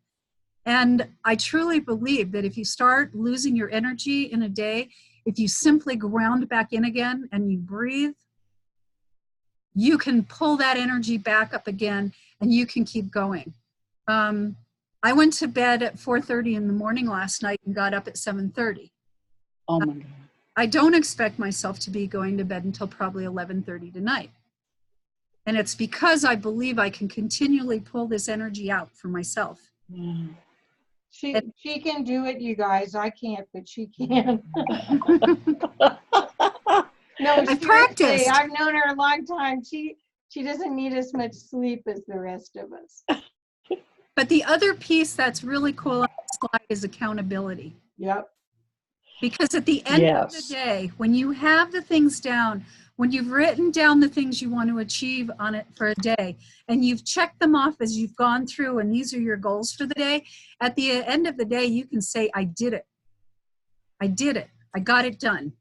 And I truly believe that if you start losing your energy in a day, if you simply ground back in again and you breathe, you can pull that energy back up again and you can keep going. I went to bed at 4:30 in the morning last night and got up at 7:30. Oh, my God. I don't expect myself to be going to bed until probably 11:30 tonight. And it's because I believe I can continually pull this energy out for myself. Yeah. She can do it, you guys. I can't, but she can. No, I've seriously, practiced. I've known her a long time. She doesn't need as much sleep as the rest of us. But the other piece that's really cool on the slide is accountability. Yep. Because at the end of the Yes. day, when you have the things down, when you've written down the things you want to achieve on it for a day, and you've checked them off as you've gone through, and these are your goals for the day, at the end of the day, you can say, I did it. I did it. I got it done.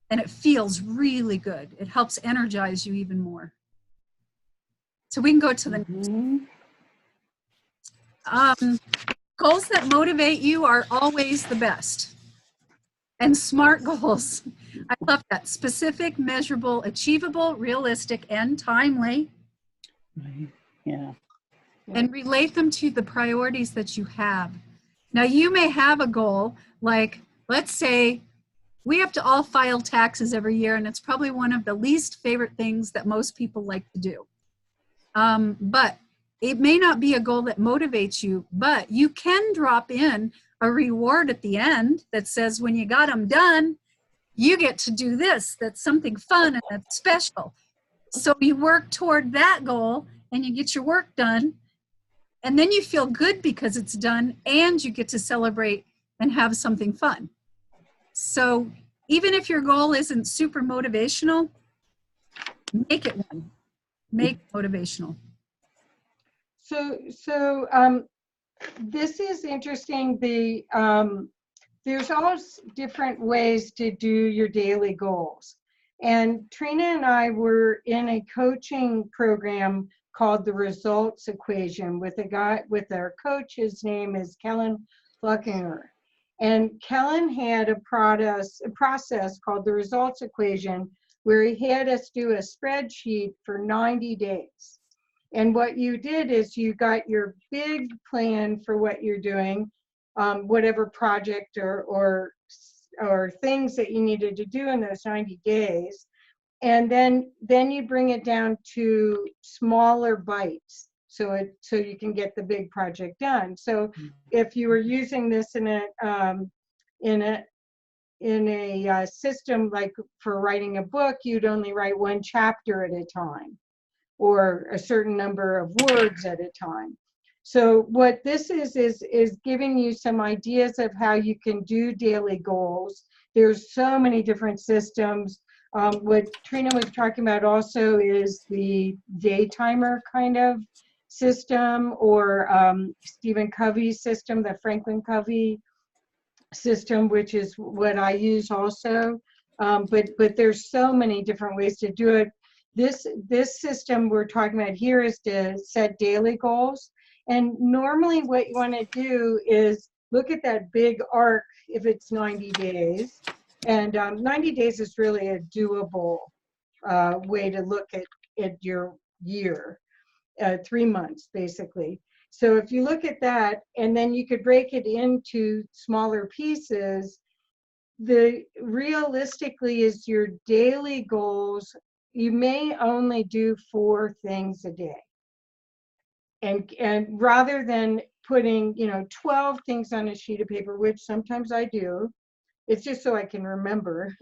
And it feels really good. It helps energize you even more. So we can go to the Mhm. goals that motivate you are always the best. And SMART goals. I love that. Specific, measurable, achievable, realistic, and timely. Right. Yeah. And relate them to the priorities that you have. Now, you may have a goal like, let's say, we have to all file taxes every year, and it's probably one of the least favorite things that most people like to do. But it may not be a goal that motivates you, but you can drop in a reward at the end that says when you got them done, you get to do this. That's something fun and that's special. So you work toward that goal and you get your work done, and then you feel good because it's done, and you get to celebrate and have something fun. So even if your goal isn't super motivational, make it one. Make it motivational. So this is interesting. The there's all different ways to do your daily goals. And Trina and I were in a coaching program called the Results Equation with a guy, with our coach. His name is Kellen Fluckinger. And Kellen had a process called the Results Equation, where he had us do a spreadsheet for 90 days. And what you did is you got your big plan for what you're doing, whatever project or things that you needed to do in those 90 days. And then you bring it down to smaller bites so you can get the big project done. So if you were using this in a system like for writing a book, you'd only write one chapter at a time or a certain number of words at a time. So what this is giving you some ideas of how you can do daily goals. There's so many different systems. What Trina was talking about also is the day timer kind of system, or Stephen Covey's system, the Franklin Covey system, which is what I use also. But there's so many different ways to do it. This system we're talking about here is to set daily goals. And normally what you want to do is look at that big arc if it's 90 days. And 90 days is really a doable way to look at your year, 3 months basically. So if you look at that, and then you could break it into smaller pieces, realistically is your daily goals, you may only do 4 things a day. And rather than putting 12 things on a sheet of paper, which sometimes I do, it's just so I can remember.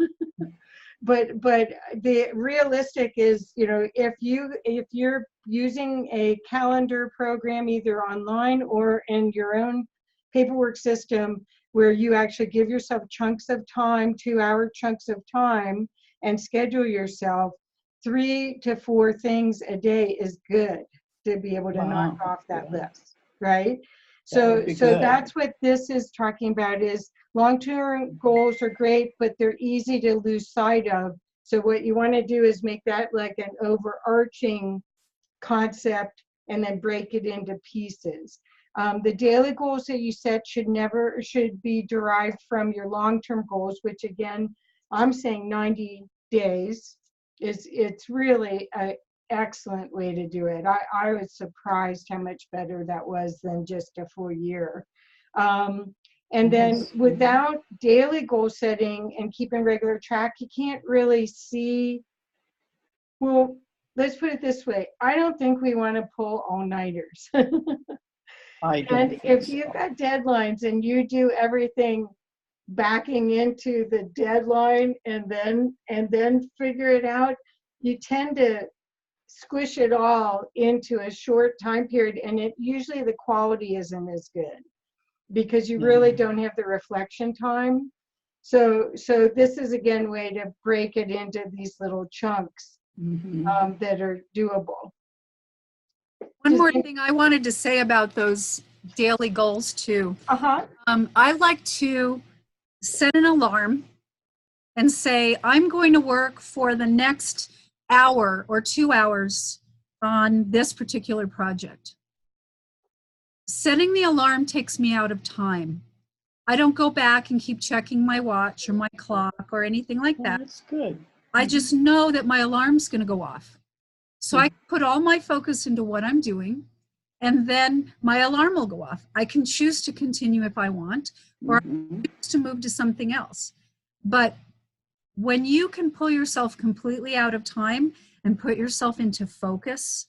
but the realistic is, if you're using a calendar program either online or in your own paperwork system, where you actually give yourself chunks of time, 2-hour chunks of time, and schedule yourself, 3 to 4 things a day is good to be able to knock off that list, right? So that's what this is talking about. Is long-term goals are great, but they're easy to lose sight of. So what you want to do is make that like an overarching concept and then break it into pieces. The daily goals that you set should be derived from your long-term goals, which again, I'm saying 90 days it's really an excellent way to do it. I was surprised how much better that was than just a full year. And then without daily goal setting and keeping regular track, you can't really see, well, let's put it this way. I don't think we want to pull all-nighters. And if you've got deadlines and you do everything backing into the deadline and then figure it out, you tend to squish it all into a short time period, and usually the quality isn't as good because you really don't have the reflection time. So this is again a way to break it into these little chunks that are doable. One more thing I wanted to say about those daily goals too. I like to set an alarm and say, I'm going to work for the next hour or 2 hours on this particular project. Setting the alarm takes me out of time. I don't go back and keep checking my watch or my clock or anything like that. That's good. I just know that my alarm's going to go off. So I put all my focus into what I'm doing, and then my alarm will go off. I can choose to continue if I want, or I can choose to move to something else. But when you can pull yourself completely out of time and put yourself into focus,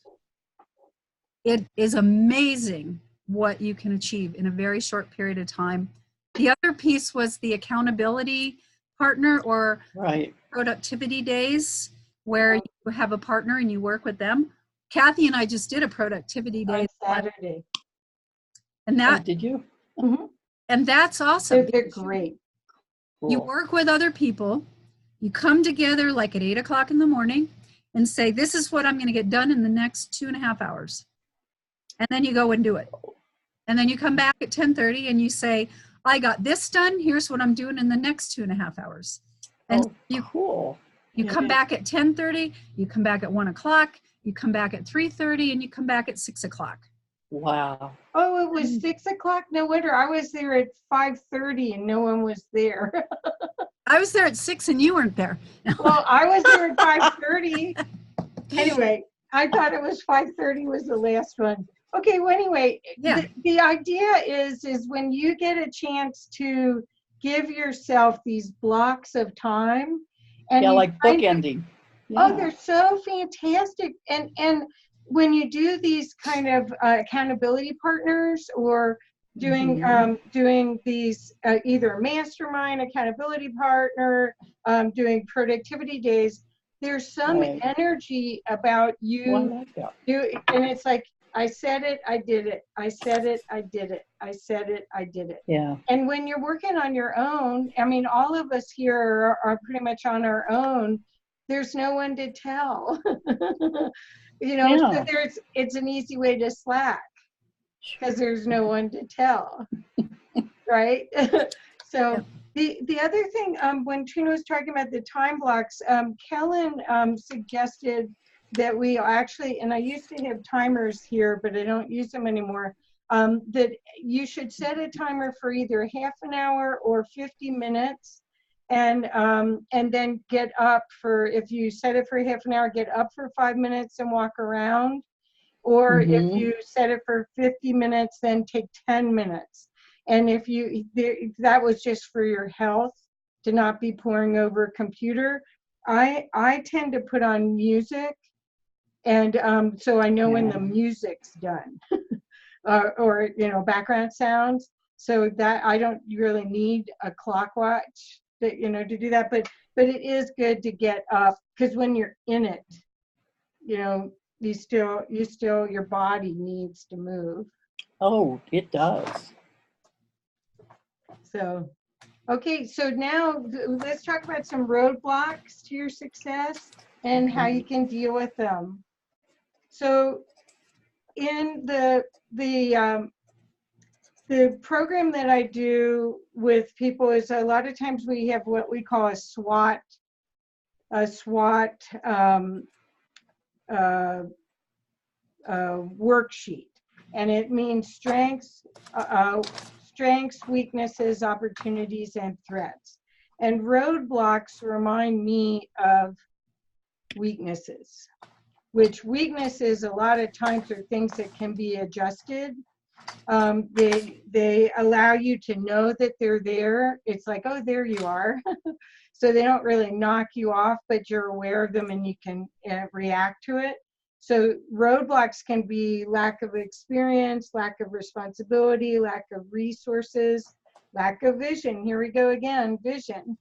it is amazing what you can achieve in a very short period of time. The other piece was the accountability partner or productivity days, where you have a partner and you work with them. Kathy and I just did a productivity day on Saturday. And that did you? And that's awesome. They're great. You work with other people. You come together like at 8 o'clock in the morning and say, this is what I'm going to get done in the next 2.5 hours. And then you go and do it. And then you come back at 10:30 and you say, I got this done. Here's what I'm doing in the next 2.5 hours. And Oh, you cool. come back at 10:30, you come back at 1 o'clock, you come back at 3:30, and you come back at 6 o'clock. Wow. Oh, it was 6 o'clock? No wonder. I was there at 5:30 and no one was there. I was there at 6 and you weren't there. Well, I was there at 5:30. Anyway, I thought it was 5:30 was the last one. Okay, well, anyway, Yeah. the idea is when you get a chance to give yourself these blocks of time, and Yeah, you like kind of- bookending. Oh, Yeah. they're so fantastic. And when you do these kind of accountability partners or doing doing these either mastermind accountability partner, doing productivity days, there's some Right. energy about you Well, I like that. and it's like, I said it, I did it. I said it, I did it. I said it, I did it. Yeah. And when you're working on your own, I mean, all of us here are pretty much on our own. There's no one to tell. You know, Yeah. so it's an easy way to slack because there's no one to tell. Right? So the other thing, when Trina was talking about the time blocks, Kellen suggested that we actually, and I used to have timers here, but I don't use them anymore, that you should set a timer for either half an hour or 50 minutes. And then get up for, if you set it for half an hour, get up for 5 minutes and walk around. Or if you set it for 50 minutes, then take 10 minutes. And if that was just for your health, to not be poring over a computer. I tend to put on music, and so I know when the music's done, or you know, background sounds, so that I don't really need a clock watch to do that. But it is good to get up, because when you're in it, you know, you still your body needs to move. Oh, it does. So, okay, so now let's talk about some roadblocks to your success and how you can deal with them. So in the program that I do with people is, a lot of times we have what we call a SWOT worksheet, and it means strengths, weaknesses, opportunities, and threats. And roadblocks remind me of weaknesses, which weaknesses a lot of times are things that can be adjusted. They allow you to know that they're there. It's like, oh, there you are. So they don't really knock you off, but you're aware of them and you can react to it. So roadblocks can be lack of experience, lack of responsibility, lack of resources, lack of vision. Here we go again, vision.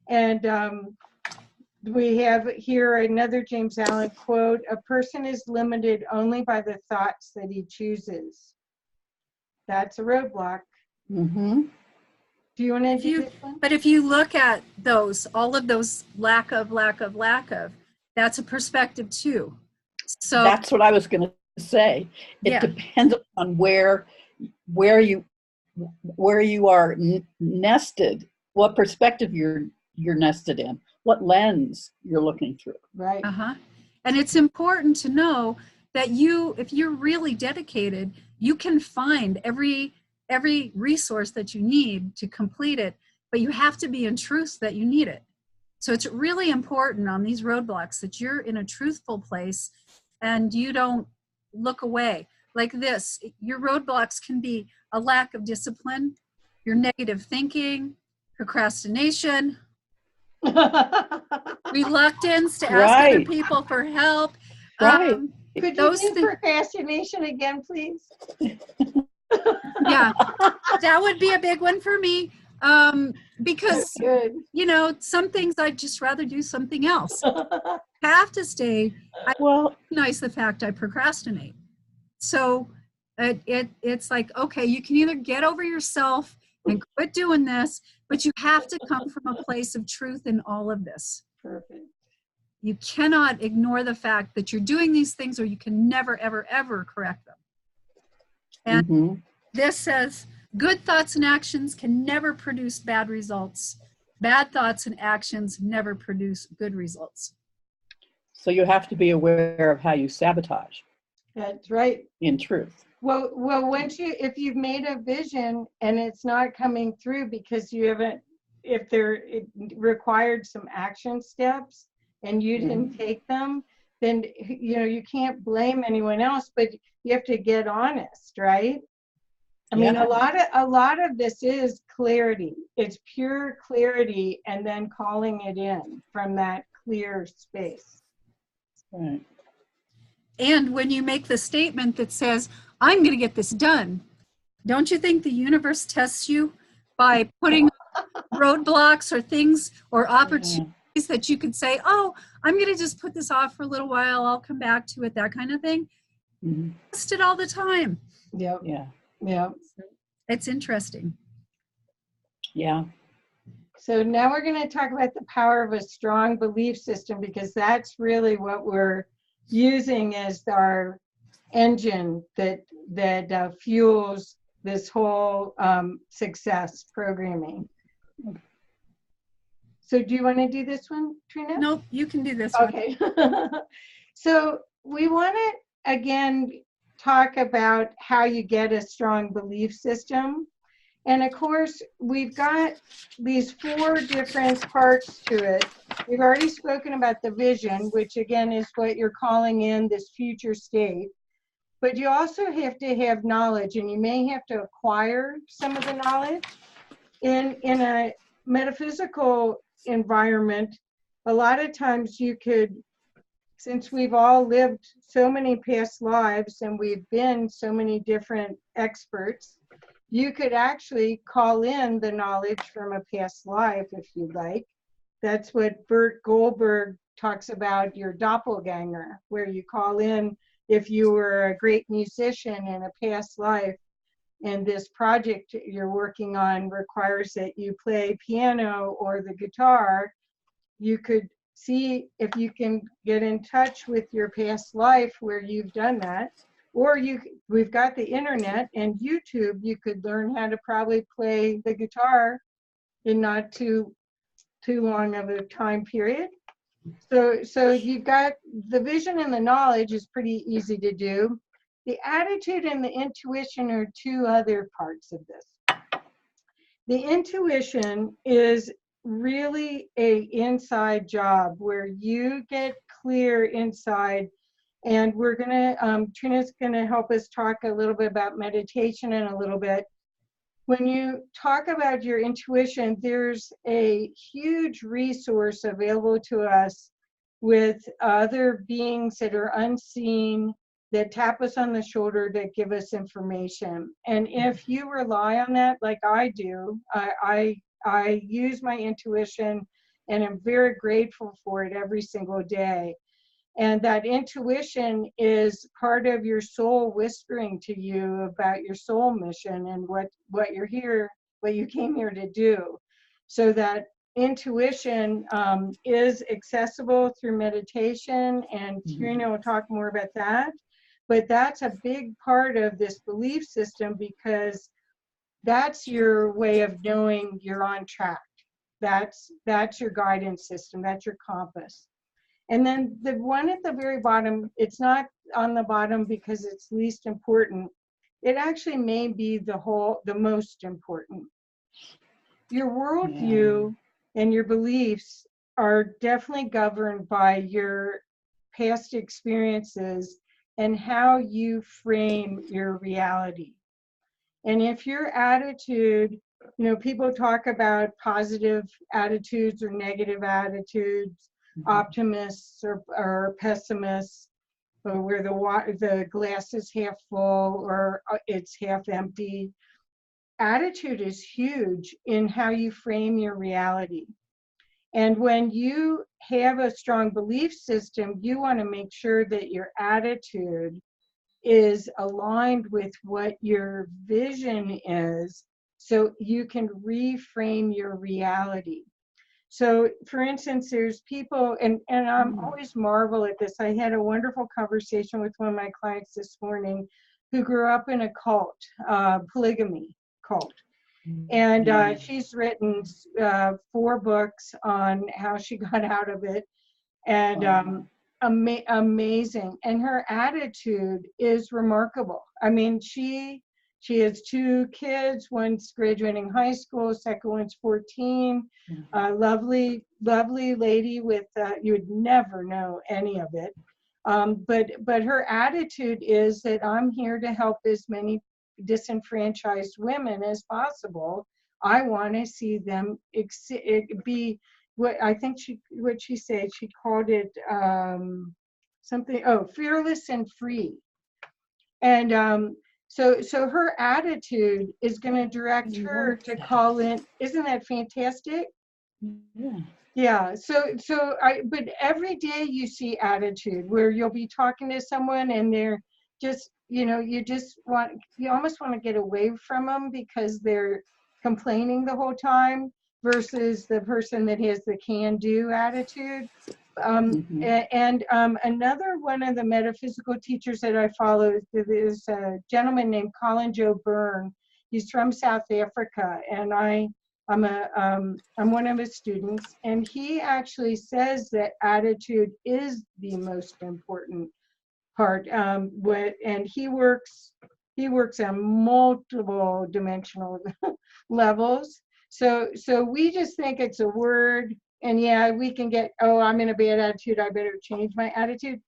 And we have here another James Allen quote: "A person is limited only by the thoughts that he chooses." That's a roadblock. Do you want to do this one? But if you look at all of those lack of, that's a perspective too. So That's what I was going to say. It depends on where you are nested, what perspective you're nested in, what lens you're looking through. Right. And it's important to know that if you're really dedicated, you can find every resource that you need to complete it, but you have to be in truth that you need it. So it's really important on these roadblocks that you're in a truthful place and you don't look away. Like this, your roadblocks can be a lack of discipline, your negative thinking, procrastination, reluctance to ask other people for help. Right. Could you do procrastination again, please? Yeah, that would be a big one for me, because you know, some things I'd just rather do something else. Have to stay. I recognize the fact I procrastinate. So it's like, okay, you can either get over yourself and quit doing this, but you have to come from a place of truth in all of this. Perfect. You cannot ignore the fact that you're doing these things, or you can never, ever, ever correct them. And this says, Good thoughts and actions can never produce bad results. Bad thoughts and actions never produce good results. So you have to be aware of how you sabotage, That's right. in truth. Well, if you've made a vision and it's not coming through because you haven't, it required some action steps and you didn't take them, then, you can't blame anyone else, but you have to get honest, right? I mean, Yeah. a lot of this is clarity. It's pure clarity and then calling it in from that clear space. Right. And when you make the statement that says, I'm going to get this done, don't you think the universe tests you by putting roadblocks or things or opportunities that you could say, oh, I'm going to just put this off for a little while, I'll come back to it, that kind of thing? Mhm. Test it all the time. Yep. Yeah. Yep. It's interesting. Yeah. So now we're going to talk about the power of a strong belief system, because that's really what we're using as our engine that fuels this whole success programming. So do you want to do this one, Trina? Nope, you can do this one. Okay. So we want to, again, talk about how you get a strong belief system. And of course, we've got these 4 different parts to it. We've already spoken about the vision, which again is what you're calling in this future state. But you also have to have knowledge, and you may have to acquire some of the knowledge. In a metaphysical environment, a lot of times you could, since we've all lived so many past lives and we've been so many different experts, you could actually call in the knowledge from a past life if you'd like. That's what Bert Goldberg talks about, your doppelganger, where you call in if you were a great musician in a past life and this project you're working on requires that you play piano or the guitar, you could see if you can get in touch with your past life where you've done that. Or we've got the internet and YouTube, you could learn how to probably play the guitar in not too long of a time period. So you've got the vision and the knowledge is pretty easy to do. The attitude and the intuition are 2 other parts of this. The intuition is really a inside job where you get clear inside. And we're gonna, Trina's gonna help us talk a little bit about meditation in a little bit. When you talk about your intuition, there's a huge resource available to us with other beings that are unseen, that tap us on the shoulder, that give us information. And if you rely on that, like I do, I use my intuition and I'm very grateful for it every single day. And that intuition is part of your soul whispering to you about your soul mission and what you're here, what you came here to do. So that intuition is accessible through meditation, and Trina will talk more about that. But that's a big part of this belief system, because that's your way of knowing you're on track. That's your guidance system, that's your compass. And then the one at the very bottom, it's not on the bottom because it's least important. It actually may be the most important. Your worldview and your beliefs are definitely governed by your past experiences and how you frame your reality. And if your attitude, people talk about positive attitudes or negative attitudes, optimists or pessimists, or where the glass is half full or it's half empty. Attitude is huge in how you frame your reality. And when you have a strong belief system, you want to make sure that your attitude is aligned with what your vision is, so you can reframe your reality. So for instance, there's people, and I'm always marvel at this. I had a wonderful conversation with one of my clients this morning who grew up in a cult, polygamy cult. And Mhm. she's written 4 books on how she got out of it. And Wow. amazing. And her attitude is remarkable. I mean, she has 2 kids. One's graduating high school, second one's 14. Lovely lady with, you would never know any of it. But her attitude is that I'm here to help as many disenfranchised women as possible. I want to see them be what I think what she said, she called it something, fearless and free. And so her attitude is going to direct I her love to that. call in. Isn't that fantastic? Yeah. Yeah, but every day you see attitude where you'll be talking to someone and they're just, you almost want to get away from them because they're complaining the whole time versus the person that has the can-do attitude. Mhm. Another one of the metaphysical teachers that I follow is a gentleman named Colin Joe Byrne. He's from South Africa, and I'm one of his students, and he actually says that attitude is the most important part. And he works on multiple dimensional levels. So we just think it's a word, and yeah, we can get, oh, I'm in a bad attitude, I better change my attitude.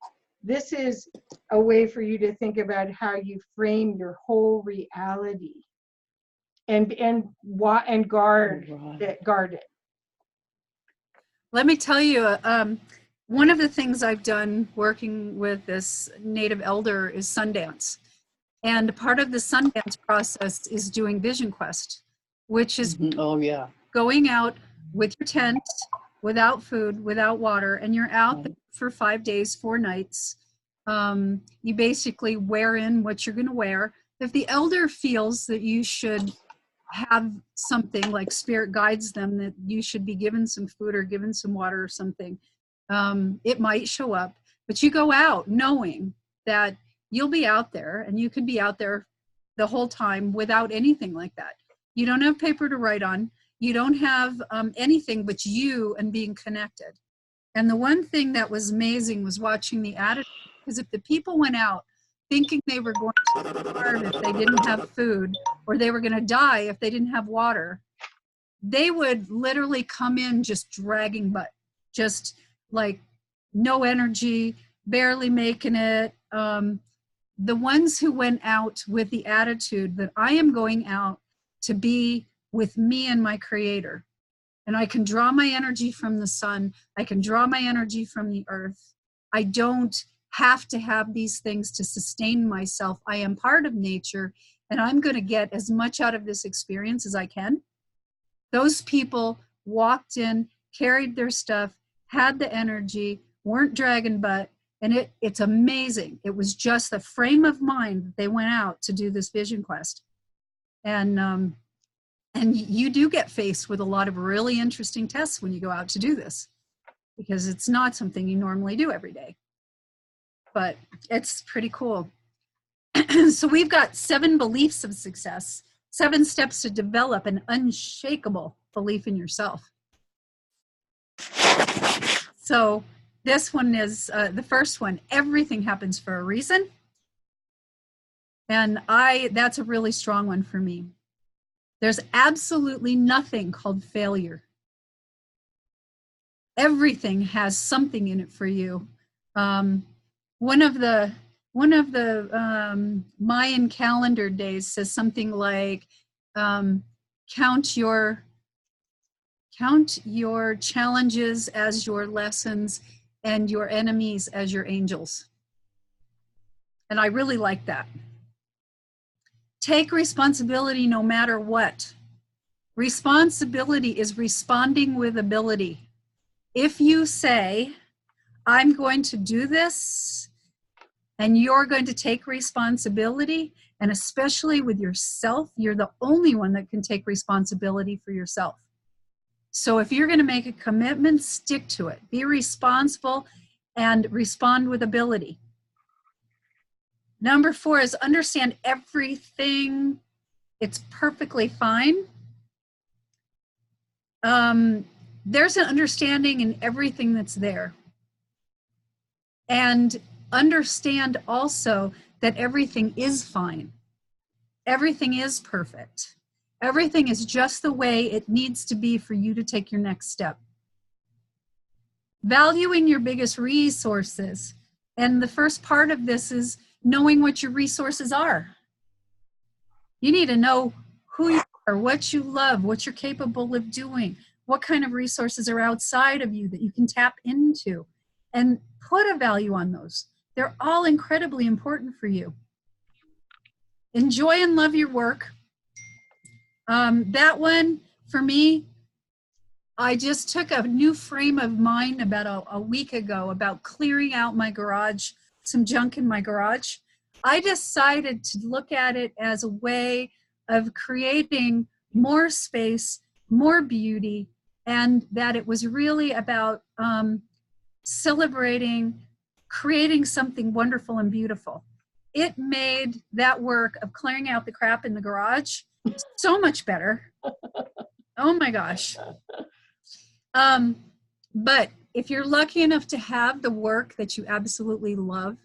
This is a way for you to think about how you frame your whole reality and guard Right. it. Let me tell you, one of the things I've done working with this native elder is Sundance. And part of the Sundance process is doing Vision Quest, which is Mhm. Oh yeah. going out with your tent, without food, without water, and you're out there Right. for 5 days, 4 nights. You basically wear in what you're going to wear. If the elder feels that you should have something, like spirit guides them, that you should be given some food or given some water or something, it might show up. But you go out knowing that you'll be out there, and you could be out there the whole time without anything like that. You don't have paper to write on. You don't have anything but you and being connected. And the one thing that was amazing was watching the attitude, because if the people went out thinking they were going to starve if they didn't have food, or they were going to die if they didn't have water, they would literally come in just dragging butt, just like no energy, barely making it. The ones who went out with the attitude that I am going out to be with me and my creator, and I can draw my energy from the sun, I can draw my energy from the earth. I don't have to have these things to sustain myself. I am part of nature, and I'm going to get as much out of this experience as I can. Those people walked in, carried their stuff, had the energy, weren't dragging butt, and it's amazing. It was just the frame of mind that they went out to do this Vision Quest. And you do get faced with a lot of really interesting tests when you go out to do this, because it's not something you normally do every day. But it's pretty cool. So we've got 7 beliefs of success, 7 steps to develop an unshakable belief in yourself. So this one is the first one. Everything happens for a reason. And that's a really strong one for me. There's absolutely nothing called failure. Everything has something in it for you. One of the Mayan calendar days says something like, count your challenges as your lessons and your enemies as your angels. And I really like that. Take responsibility no matter what. Responsibility is responding with ability. If you say, I'm going to do this, and you're going to take responsibility, and especially with yourself, you're the only one that can take responsibility for yourself. So if you're going to make a commitment, stick to it. Be responsible and respond with ability. Number 4 is understand everything It's perfectly fine. There's an understanding in everything that's there. And understand also that everything is fine. Everything is perfect. Everything is just the way it needs to be for you to take your next step. Valuing your biggest resources. And the first part of this is knowing what your resources are. You need to know who you are, what you love, what you're capable of doing, what kind of resources are outside of you that you can tap into, and put a value on those. They're all incredibly important for you. Enjoy and love your work. That one, for me, I just took a new frame of mind about a week ago about clearing out my garage, some junk in my garage. I decided to look at it as a way of creating more space, more beauty, and that it was really about celebrating, creating something wonderful and beautiful. It made that work of clearing out the crap in the garage so much better. Oh my gosh. But if you're lucky enough to have the work that you absolutely love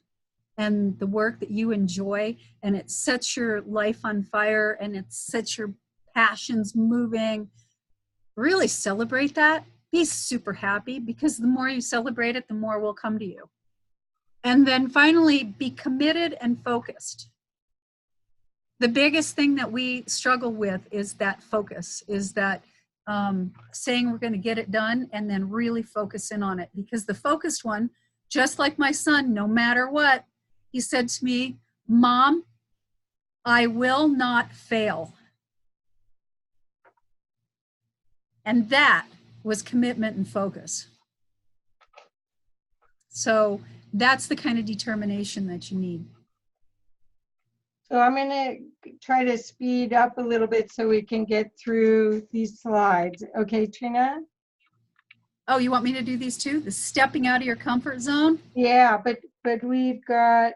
and the work that you enjoy, and it sets your life on fire and it sets your passions moving, really celebrate that. Be super happy, because the more you celebrate it, the more will come to you. And then finally, be committed and focused. The biggest thing that we struggle with is that focus, is that saying we're going to get it done and then really focus in on it. Because the focused one, just like my son, no matter what, he said to me, "Mom, I will not fail." And that was commitment and focus. So that's the kind of determination that you need. So I'm going to try to speed up a little bit so we can get through these slides. Okay, Trina? Oh, you want me to do these too? The stepping out of your comfort zone? Yeah, but we've got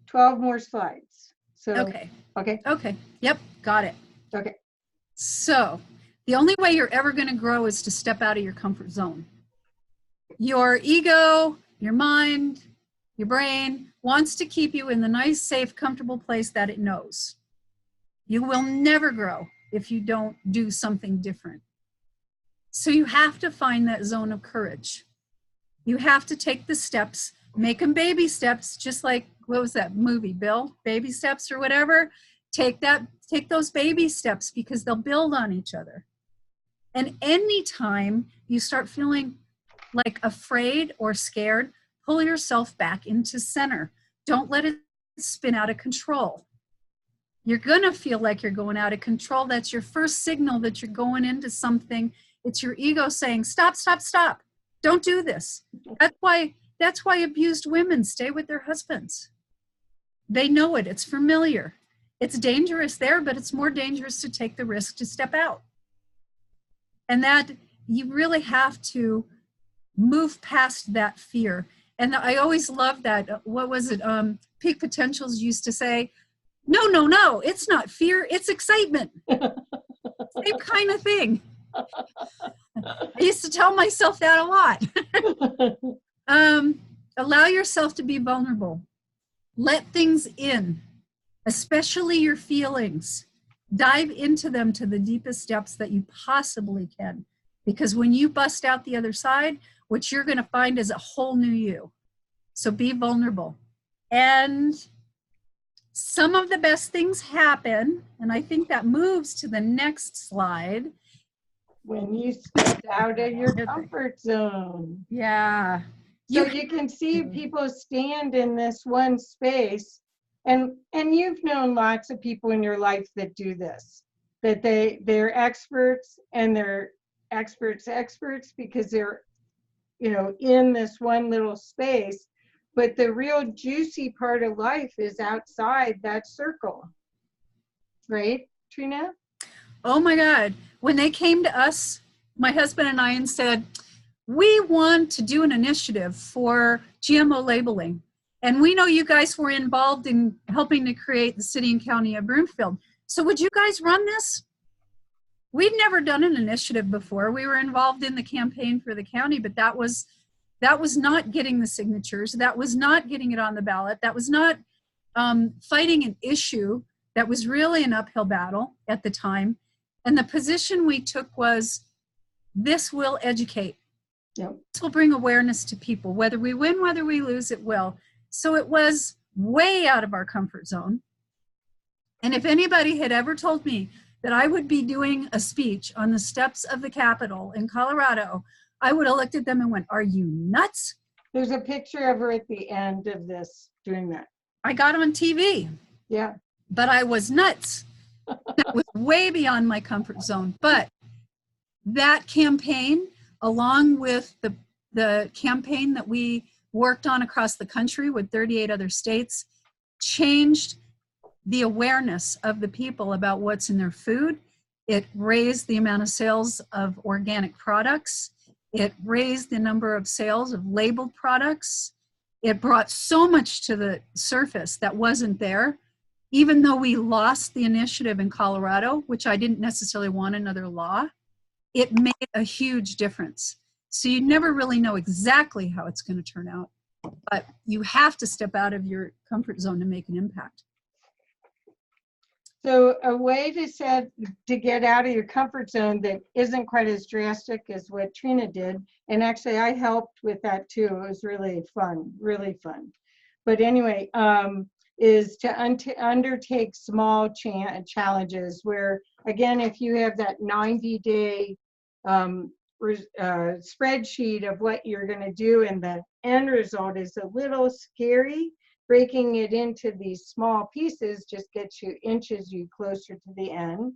12 more slides. So Okay. Okay. Okay. Yep. Got it. Okay. So the only way you're ever going to grow is to step out of your comfort zone. Your ego, your mind, your brain wants to keep you in the nice, safe, comfortable place that it knows. You will never grow if you don't do something different. So you have to find that zone of courage. You have to take the steps, make them baby steps, just like, what was that movie, Bill? Baby steps or whatever. Take those baby steps, because they'll build on each other. And anytime you start feeling like afraid or scared, pull yourself back into center. Don't let it spin out of control. You're gonna feel like you're going out of control. That's your first signal that you're going into something. It's your ego saying, stop, stop, stop. Don't do this. That's why abused women stay with their husbands. They know it, it's familiar. It's dangerous there, but it's more dangerous to take the risk to step out. And that you really have to move past that fear. And I always love that. What was it? Peak Potentials used to say, no, it's not fear, it's excitement. Same kind of thing. I used to tell myself that a lot. Allow yourself to be vulnerable. Let things in, especially your feelings. Dive into them to the deepest depths that you possibly can. Because when you bust out the other side, what you're going to find is a whole new you. So be vulnerable. And some of the best things happen, and I think that moves to the next slide. When you step out of your comfort zone. Yeah. So you can see people stand in this one space, and you've known lots of people in your life that do this, that they're experts, and they're experts because they're, in this one little space. But the real juicy part of life is outside that circle. Right, Trina? Oh my God. When they came to us, my husband and I, and said, we want to do an initiative for GMO labeling. And we know you guys were involved in helping to create the city and county of Broomfield. So would you guys run this? We'd never done an initiative before. We were involved in the campaign for the county, but that was not getting the signatures. That was not getting it on the ballot. That was not fighting an issue that was really an uphill battle at the time. And the position we took was, this will educate. Yep. This will bring awareness to people. Whether we win, whether we lose, it will. So it was way out of our comfort zone. And if anybody had ever told me that I would be doing a speech on the steps of the Capitol in Colorado, I would have looked at them and went, are you nuts? There's a picture of her at the end of this doing that. I got on TV, Yeah. but I was nuts. That was way beyond my comfort zone. But that campaign, along with the campaign that we worked on across the country with 38 other states, changed the awareness of the people about what's in their food. It raised the amount of sales of organic products. It raised the number of sales of labeled products. It brought so much to the surface that wasn't there. Even though we lost the initiative in Colorado, which I didn't necessarily want another law, it made a huge difference. So you never really know exactly how it's going to turn out, but you have to step out of your comfort zone to make an impact. So a way to get out of your comfort zone that isn't quite as drastic as what Trina did, and actually I helped with that too. It was really fun, really fun. But anyway, is to undertake small challenges where, again, if you have that 90-day spreadsheet of what you're going to do and the end result is a little scary, breaking it into these small pieces just inches you closer to the end.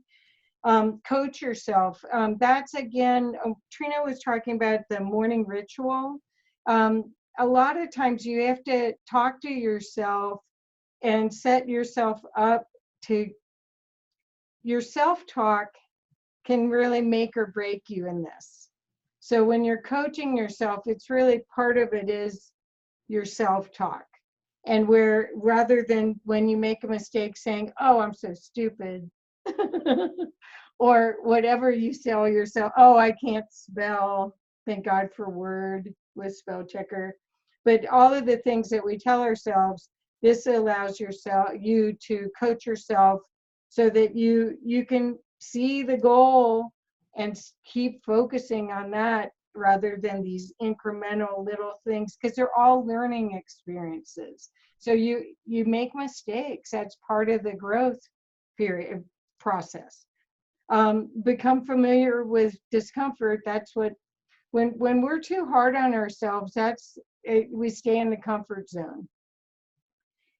Coach yourself. That's again, Trina was talking about the morning ritual. A lot of times you have to talk to yourself and set yourself up to, your self-talk can really make or break you in this. So when you're coaching yourself, it's really part of it is your self-talk. And where rather than when you make a mistake saying, oh, I'm so stupid, or whatever you tell yourself, oh, I can't spell, thank God for Word with spell checker. But all of the things that we tell ourselves, this allows you to coach yourself so that you can see the goal and keep focusing on that rather than these incremental little things, because they're all learning experiences. So you make mistakes. That's part of the growth process. Become familiar with discomfort. That's what, when we're too hard on ourselves, we stay in the comfort zone.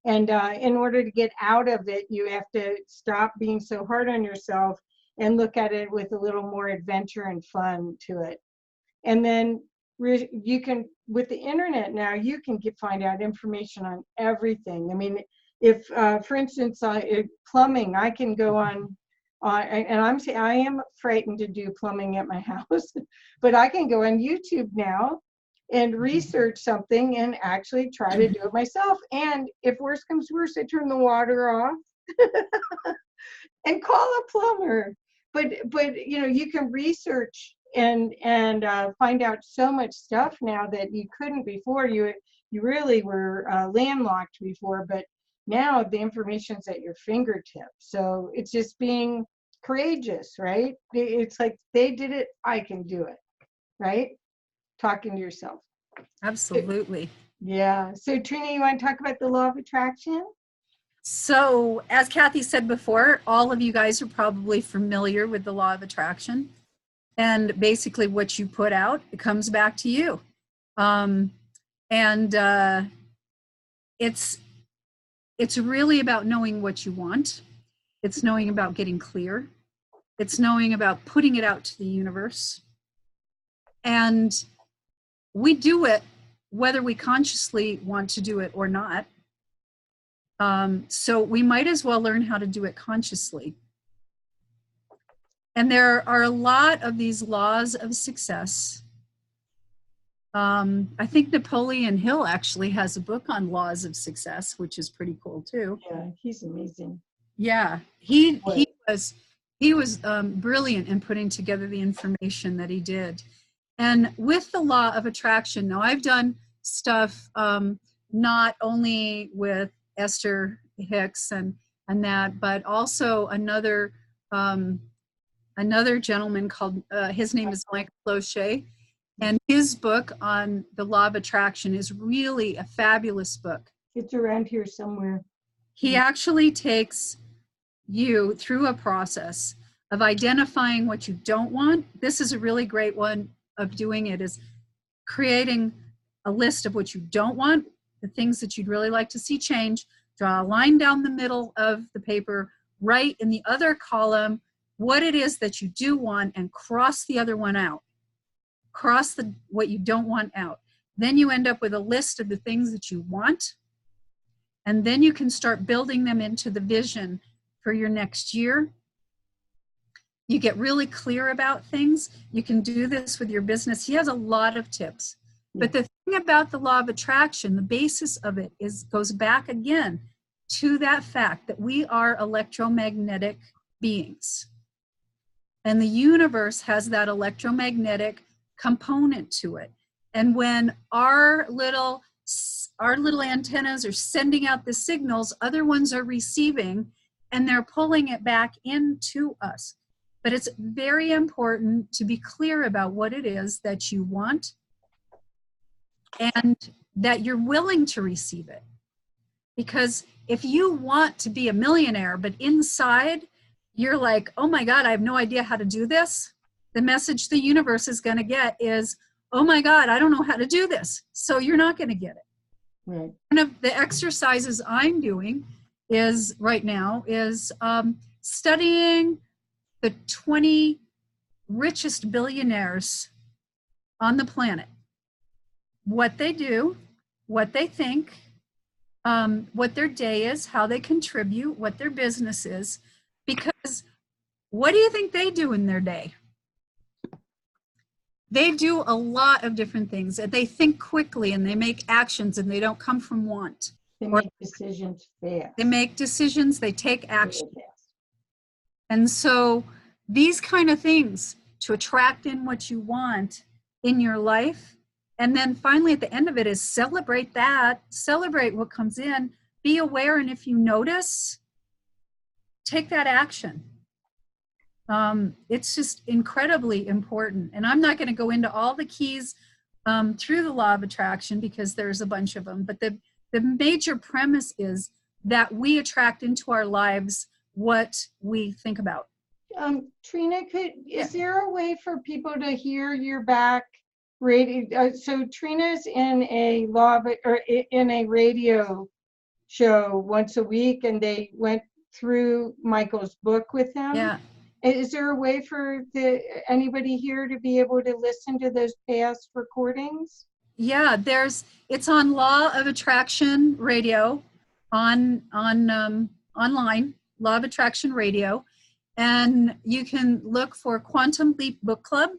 And in order to get out of it, you have to stop being so hard on yourself and look at it with a little more adventure and fun to it. And then you can, with the internet now, you can find out information on everything. I mean, if, for instance, plumbing, I can go on, and I am frightened to do plumbing at my house, but I can go on YouTube now and research something and actually try to do it myself. And if worse comes worse, I turn the water off and call a plumber. But you know, you can research and find out so much stuff now that you couldn't before. You really were landlocked before, but now the information's at your fingertips. So it's just being courageous, right? It's like they did it, I can do it, right? Talking to yourself. Absolutely. Yeah. So Trina, you want to talk about the law of attraction? So as Kathy said before, all of you guys are probably familiar with the law of attraction. And basically what you put out, it comes back to you. It's really about knowing what you want. It's knowing about getting clear. It's knowing about putting it out to the universe. And we do it whether we consciously want to do it or not. So we might as well learn how to do it consciously. And there are a lot of these laws of success. I think Napoleon Hill actually has a book on laws of success, which is pretty cool too. Yeah, he's amazing. Yeah, he was brilliant in putting together the information that he did. And with the law of attraction, now I've done stuff not only with Esther Hicks and that, but also another gentleman called his name is Mike Loche, and his book on the law of attraction is really a fabulous book. It's around here somewhere. He actually takes you through a process of identifying what you don't want. This is a really great one of doing it, is creating a list of what you don't want, the things that you'd really like to see change, draw a line down the middle of the paper, write in the other column what it is that you do want, and cross the other one out. Cross what you don't want out. Then you end up with a list of the things that you want, and then you can start building them into the vision for your next year. You get really clear about things. You can do this with your business. He has a lot of tips. But the thing about the law of attraction, the basis of it goes back again to that fact that we are electromagnetic beings. And the universe has that electromagnetic component to it. And when our little antennas are sending out the signals, other ones are receiving, and they're pulling it back into us. But it's very important to be clear about what it is that you want and that you're willing to receive it. Because if you want to be a millionaire, but inside you're like, oh my God, I have no idea how to do this, the message the universe is going to get is, oh my God, I don't know how to do this. So you're not going to get it. Right. One of the exercises I'm doing right now is studying the 20 richest billionaires on the planet. What they do, what they think, what their day is, how they contribute, what their business is. Because what do you think they do in their day? They do a lot of different things. They think quickly and they make actions, and they don't come from want. They make decisions fast. They make decisions, they take action. Really fast. And so these kind of things to attract in what you want in your life, and then finally at the end of it is celebrate that, celebrate what comes in, be aware, and if you notice, take that action. It's just incredibly important. And I'm not going to go into all the keys through the law of attraction because there's a bunch of them, but the major premise is that we attract into our lives what we think about. Trina, is there a way for people to hear your back radio? So Trina's in a in a radio show once a week, and they went through Michael's book with him. Yeah. Is there a way for anybody here to be able to listen to those past recordings? Yeah, it's on Law of Attraction Radio online, Law of Attraction Radio, and you can look for Quantum Leap Book Club,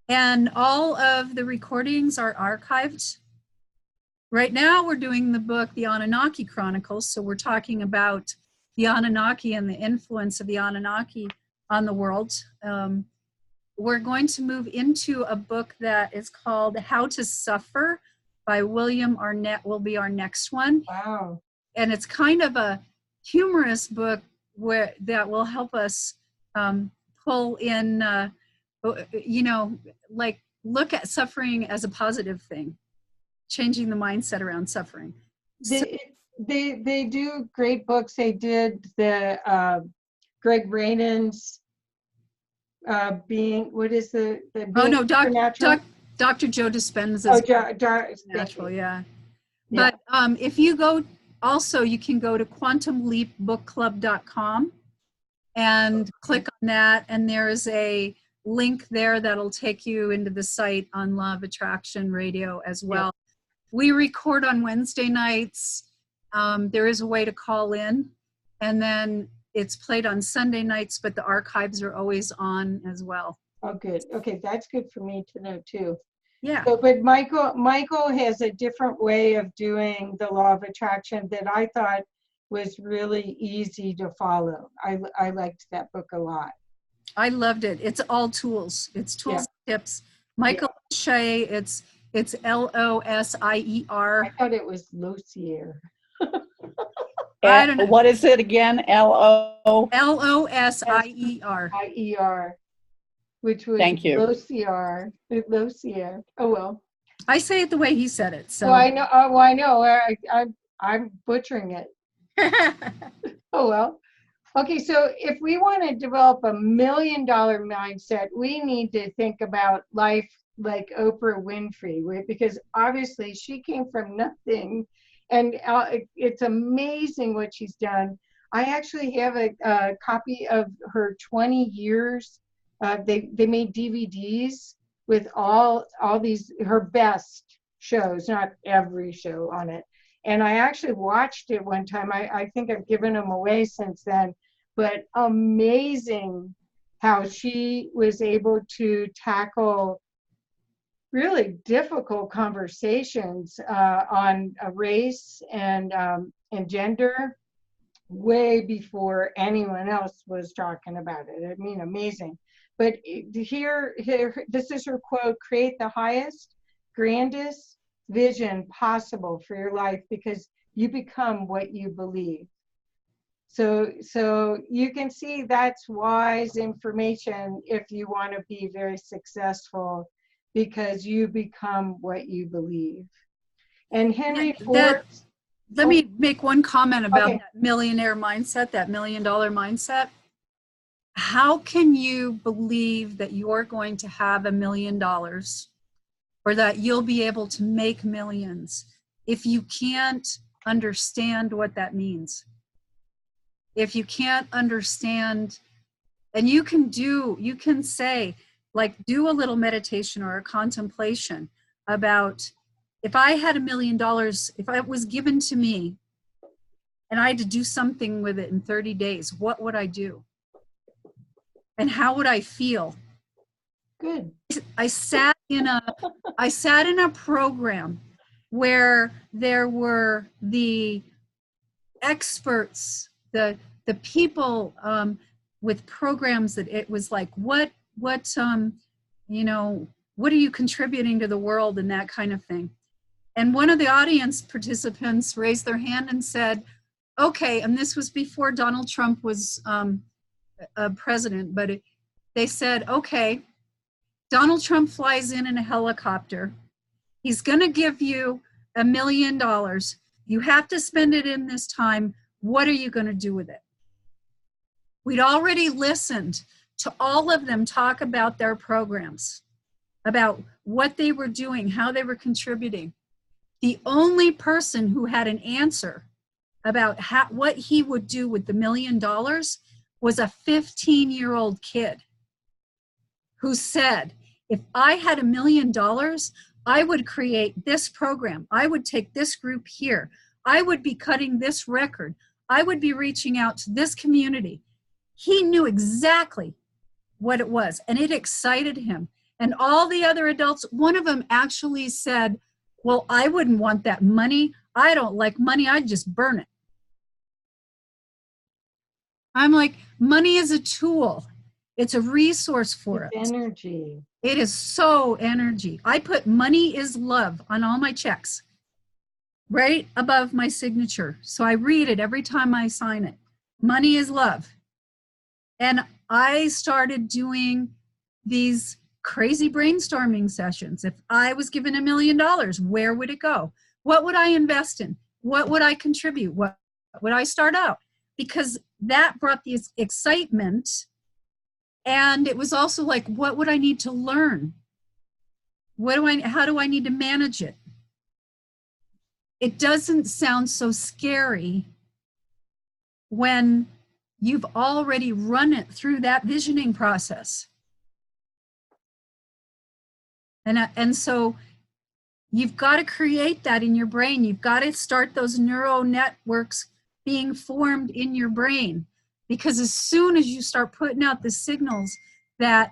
and all of the recordings are archived. Right now we're doing the book, The Anunnaki Chronicles, so we're talking about the Anunnaki and the influence of the Anunnaki on the world. We're going to move into a book that is called How to Suffer by William Arnett, will be our next one. Wow. And it's kind of a humorous book that will help us pull in, like look at suffering as a positive thing, changing the mindset around suffering. They do great books. They did the Greg Raymond's being, what is the Oh no, Supernatural? Dr. Joe Dispenza's Supernatural, yeah. Yeah. But if you go, also you can go to quantumleapbookclub.com and click on that, and there is a link there that'll take you into the site on Law of Attraction Radio as well. Yeah. We record on Wednesday nights. There is a way to call in, and then it's played on Sunday nights, but the archives are always on as well. Oh, good. Okay, that's good for me to know too. Yeah. So, but Michael has a different way of doing the law of attraction that I thought was really easy to follow. I liked that book a lot. I loved it. It's all tools. It's tools, tips. Michael Shea, it's Losier. I thought it was Losier. I don't know. What is it again? L-O? Losier. IER, which was Thank you. Losier. Losier. Oh well. I say it the way he said it. So Well, I know. Oh, well, I know. I'm butchering it. Oh well. Okay, so if we want to develop $1 million mindset, we need to think about life like Oprah Winfrey, because obviously she came from nothing, and it's amazing what she's done. I actually have a copy of her 20 years. They made DVDs with all these, her best shows, not every show on it. And I actually watched it one time. I think I've given them away since then, but amazing how she was able to tackle really difficult conversations on race and gender way before anyone else was talking about it. I mean, amazing. But here, this is her quote: "Create the highest, grandest vision possible for your life, because you become what you believe." So you can see that's wise information if you want to be very successful, because you become what you believe. And Henry Ford. Let me make one comment about Okay. that millionaire mindset, that $1 million mindset. How can you believe that you're going to have $1 million or that you'll be able to make millions if you can't understand what that means? If you can't understand, and you can say, like, do a little meditation or a contemplation about, if I had $1 million, if it was given to me and I had to do something with it in 30 days, what would I do? And how would I feel? Good. I sat in a program where there were the experts, the people with programs that it was like, what are you contributing to the world, and that kind of thing. And one of the audience participants raised their hand and said, okay, and this was before Donald Trump was a president, but they said, okay, Donald Trump flies in a helicopter. He's going to give you $1 million. You have to spend it in this time. What are you going to do with it? We'd already listened to all of them talk about their programs, about what they were doing, how they were contributing. The only person who had an answer about what he would do with the $1 million was a 15-year-old kid who said, if I had $1 million, I would create this program. I would take this group here. I would be cutting this record. I would be reaching out to this community. He knew exactly what it was, and it excited him. And all the other adults, one of them actually said, well, I wouldn't want that money. I don't like money. I'd just burn it. I'm like, money is a tool. It's a resource for us. It's energy. It is so energy. I put "money is love" on all my checks, right above my signature. So I read it every time I sign it. Money is love. And I started doing these crazy brainstorming sessions. If I was given $1 million, where would it go? What would I invest in? What would I contribute? What would I start out? Because that brought the excitement. And it was also like, what would I need to learn? How do I need to manage it? It doesn't sound so scary when you've already run it through that visioning process. And so you've got to create that in your brain. You've got to start those neural networks being formed in your brain. Because as soon as you start putting out the signals that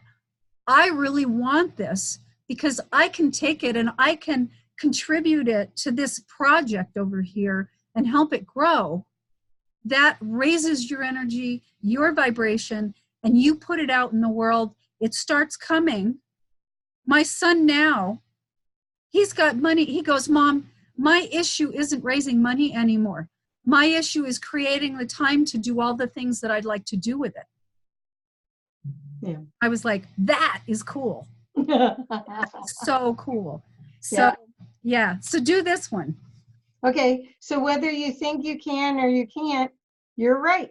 I really want this, because I can take it and I can contribute it to this project over here and help it grow, that raises your energy, your vibration, and you put it out in the world, it starts coming. My son now, he's got money. He goes, Mom, my issue isn't raising money anymore. My issue is creating the time to do all the things that I'd like to do with it. Yeah. I was like, that is cool. So cool. So, Yeah. yeah. So do this one. Okay, so whether you think you can or you can't, you're right.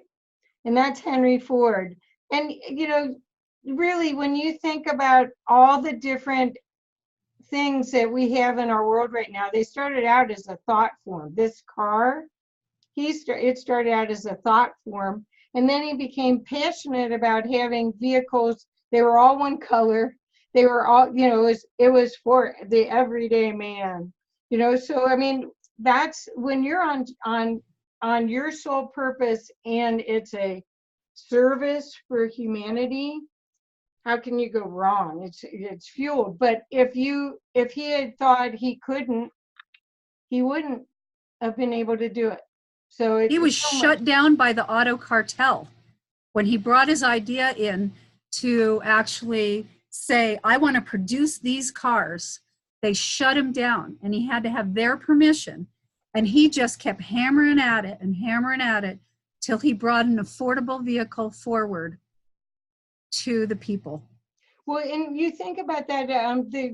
And that's Henry Ford. And, you know, really, when you think about all the different things that we have in our world right now, they started out as a thought form. This car, it started out as a thought form. And then he became passionate about having vehicles. They were all one color. They were all, you know, it was for the everyday man. You know, so I mean, that's when you're on your sole purpose and it's a service for humanity. How can you go wrong? It's fueled. But if he had thought he couldn't, he wouldn't have been able to do it. So He was so shut down by the auto cartel when he brought his idea in to actually say, I want to produce these cars. They shut him down, and he had to have their permission. And he just kept hammering at it till he brought an affordable vehicle forward to the people. Well, and you think about that,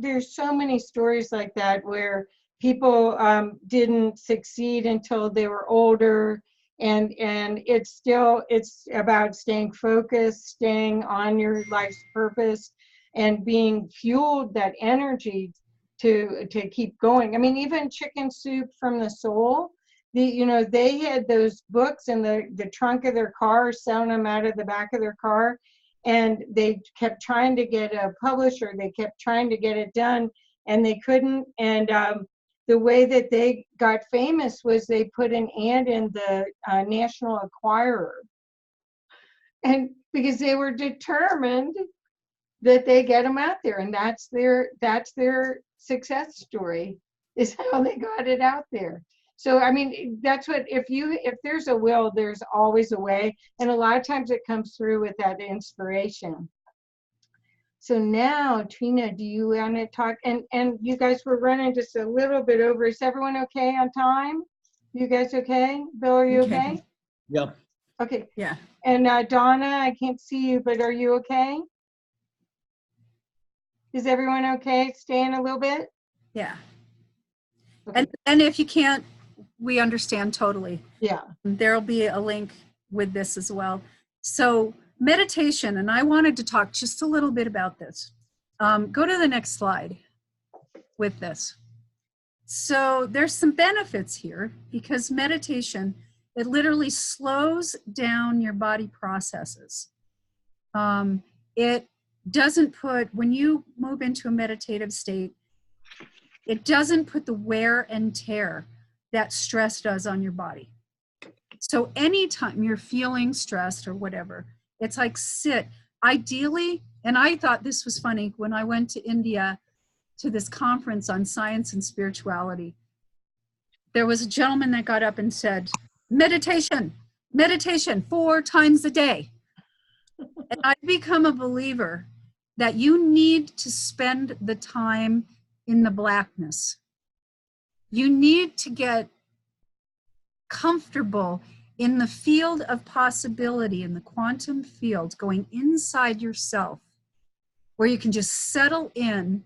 there's so many stories like that where people didn't succeed until they were older, and it's about staying focused, staying on your life's purpose, and being fueled that energy to keep going. I mean, even Chicken Soup from the Soul, they had those books in the trunk of their car, selling them out of the back of their car. And they kept trying to get a publisher. They kept trying to get it done, and they couldn't. And the way that they got famous was they put an ad in the National Enquirer, and because they were determined that they get them out there, and that's their success story, is how they got it out there. So, I mean, that's what, if there's a will, there's always a way. And a lot of times it comes through with that inspiration. So now, Trina, do you want to talk? And you guys were running just a little bit over. Is everyone okay on time? You guys okay? Bill, are you okay? Yeah. Okay. Yeah. And Donna, I can't see you, but are you okay? Is everyone okay? Staying a little bit? Yeah. Okay. And if you can't, we understand totally. Yeah. There'll be a link with this as well. So meditation, and I wanted to talk just a little bit about this. Go to the next slide with this. So there's some benefits here, because meditation, it literally slows down your body processes. It doesn't put, when you move into a meditative state, it doesn't put the wear and tear that stress does on your body. So anytime you're feeling stressed or whatever, it's like sit. Ideally, and I thought this was funny, when I went to India to this conference on science and spirituality, there was a gentleman that got up and said, meditation 4 times a day. And I've become a believer that you need to spend the time in the blackness. You need to get comfortable in the field of possibility, in the quantum field, going inside yourself, where you can just settle in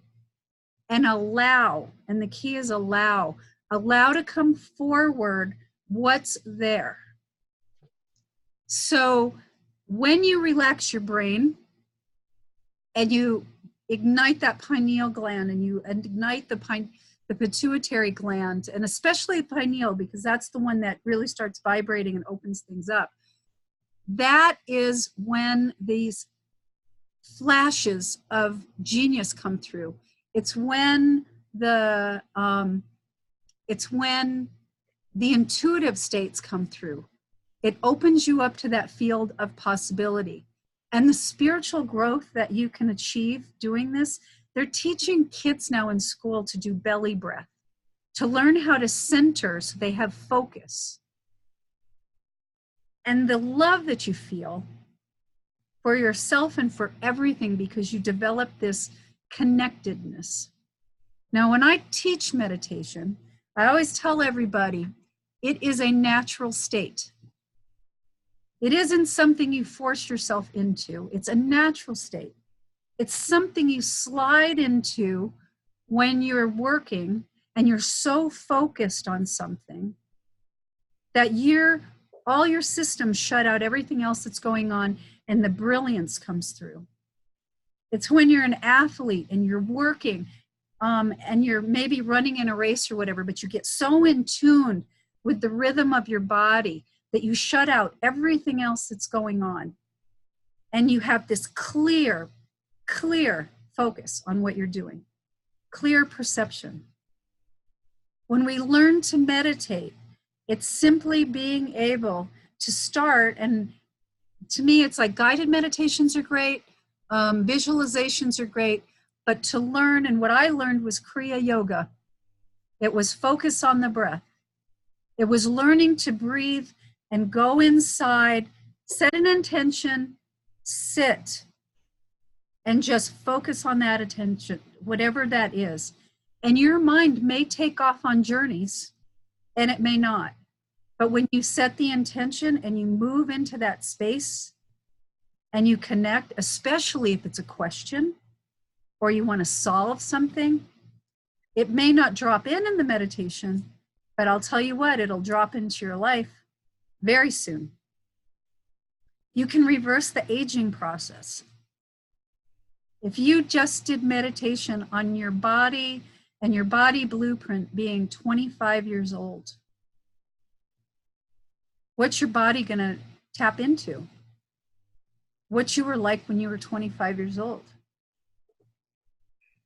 and allow, and the key is allow to come forward what's there. So when you relax your brain and you ignite that pineal gland, and you ignite the pituitary gland, and especially the pineal, because that's the one that really starts vibrating and opens things up. That is when these flashes of genius come through. It's when the intuitive states come through. It opens you up to that field of possibility. And the spiritual growth that you can achieve doing this, they're teaching kids now in school to do belly breath, to learn how to center so they have focus. and the love that you feel for yourself and for everything, because you develop this connectedness. Now, when I teach meditation, I always tell everybody it is a natural state. It isn't something you force yourself into. It's a natural state. It's something you slide into when you're working and you're so focused on something that all your systems shut out everything else that's going on, and the brilliance comes through. It's when you're an athlete and you're working and you're maybe running in a race or whatever, but you get so in tune with the rhythm of your body that you shut out everything else that's going on. And you have this clear focus on what you're doing, clear perception. When we learn to meditate, it's simply being able to start, and to me, it's like guided meditations are great, visualizations are great, but to learn, and what I learned was Kriya Yoga. It was focus on the breath. It was learning to breathe and go inside, set an intention, sit, and just focus on that attention, whatever that is. And your mind may take off on journeys, and it may not. But when you set the intention and you move into that space and you connect, especially if it's a question or you want to solve something, it may not drop in the meditation, but I'll tell you what, it'll drop into your life very soon. You can reverse the aging process. If you just did meditation on your body and your body blueprint being 25 years old, what's your body going to tap into? What you were like when you were 25 years old.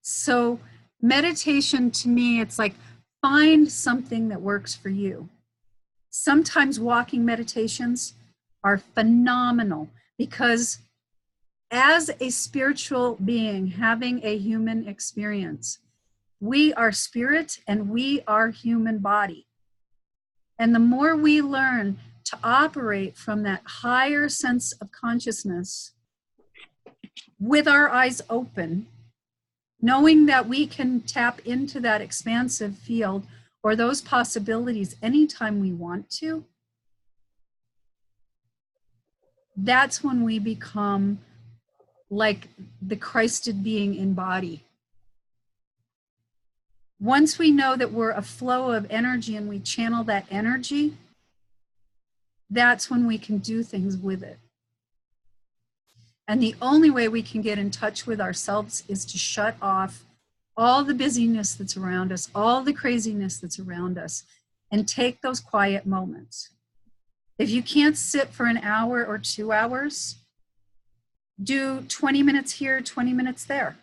So meditation, to me, it's like find something that works for you. Sometimes walking meditations are phenomenal because as a spiritual being having a human experience, we are spirit and we are human body. And the more we learn to operate from that higher sense of consciousness with our eyes open, knowing that we can tap into that expansive field or those possibilities anytime we want to, that's when we become like the Christed being in body. Once we know that we're a flow of energy and we channel that energy, that's when we can do things with it. And the only way we can get in touch with ourselves is to shut off all the busyness that's around us, all the craziness that's around us, and take those quiet moments. If you can't sit for an hour or 2 hours, do 20 minutes here, 20 minutes there.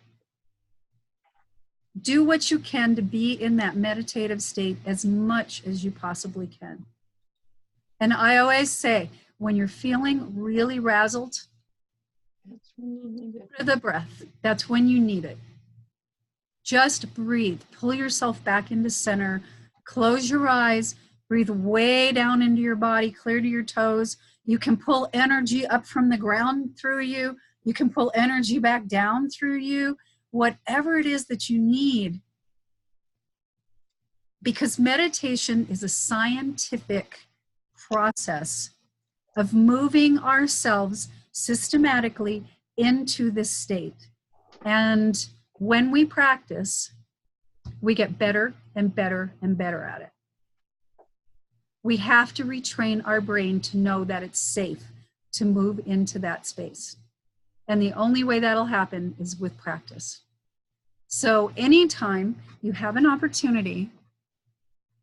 Do what you can to be in that meditative state as much as you possibly can. And I always say, when you're feeling really razzled, That's when you need it. the breath, that's when you need it. Just breathe, pull yourself back into center, close your eyes, breathe way down into your body, clear to your toes. You can pull energy up from the ground through you. You can pull energy back down through you, whatever it is that you need. Because meditation is a scientific process of moving ourselves systematically into this state. And when we practice, we get better and better and better at it. We have to retrain our brain to know that it's safe to move into that space. And the only way that'll happen is with practice. So anytime you have an opportunity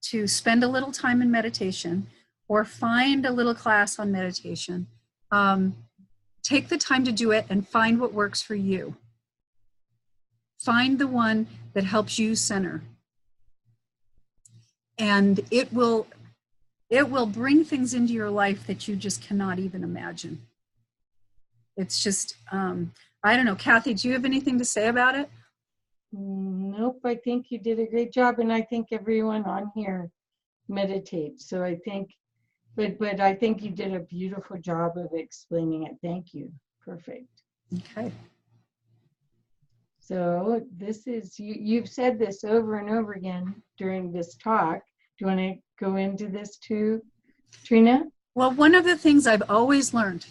to spend a little time in meditation or find a little class on meditation, take the time to do it and find what works for you. Find the one that helps you center. And it will bring things into your life that you just cannot even imagine. It's just, I don't know. Kathy, do you have anything to say about it? Nope, I think you did a great job, and I think everyone on here meditates. So I think but I think you did a beautiful job of explaining it. Thank you. Perfect. Okay. So this is, you've said this over and over again during this talk. Do you want to go into this too, Trina? Well, one of the things I've always learned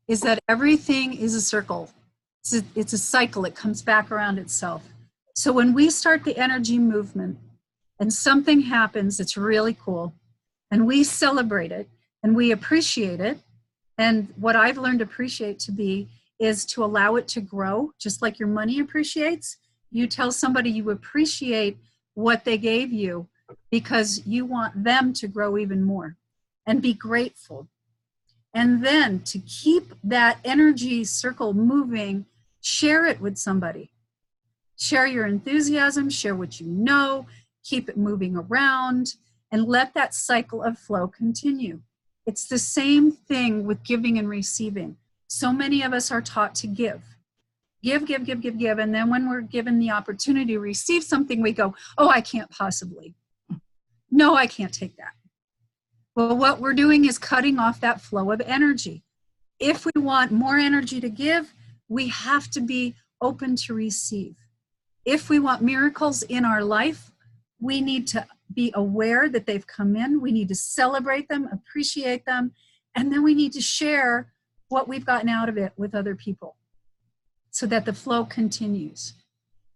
is that everything is a circle. It's a cycle. It comes back around itself. So when we start the energy movement and something happens that's really cool, and we celebrate it and we appreciate it, and what I've learned appreciate to be is to allow it to grow, just like your money appreciates. You tell somebody you appreciate what they gave you because you want them to grow even more, and be grateful. And then to keep that energy circle moving, share it with somebody. Share your enthusiasm, share what you know, keep it moving around, and let that cycle of flow continue. It's the same thing with giving and receiving. So many of us are taught to give. Give, give, give, give, give. And then when we're given the opportunity to receive something, we go, oh, I can't possibly. No, I can't take that. Well, what we're doing is cutting off that flow of energy. If we want more energy to give, we have to be open to receive. If we want miracles in our life, we need to be aware that they've come in. We need to celebrate them, appreciate them, and then we need to share what we've gotten out of it with other people so that the flow continues.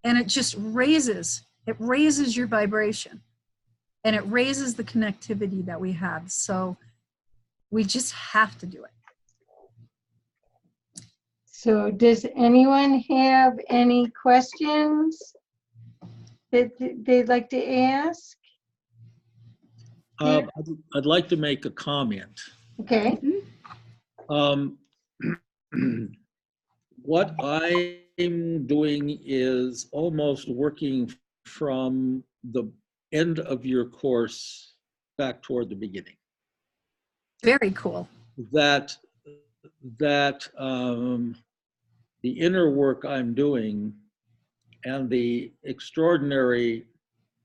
And it just raises your vibration, and it raises the connectivity that we have. So we just have to do it. So does anyone have any questions that they'd like to ask? I'd like to make a comment. Okay. What I'm doing is almost working from the end of your course back toward the beginning. Very cool. That the inner work I'm doing and the extraordinary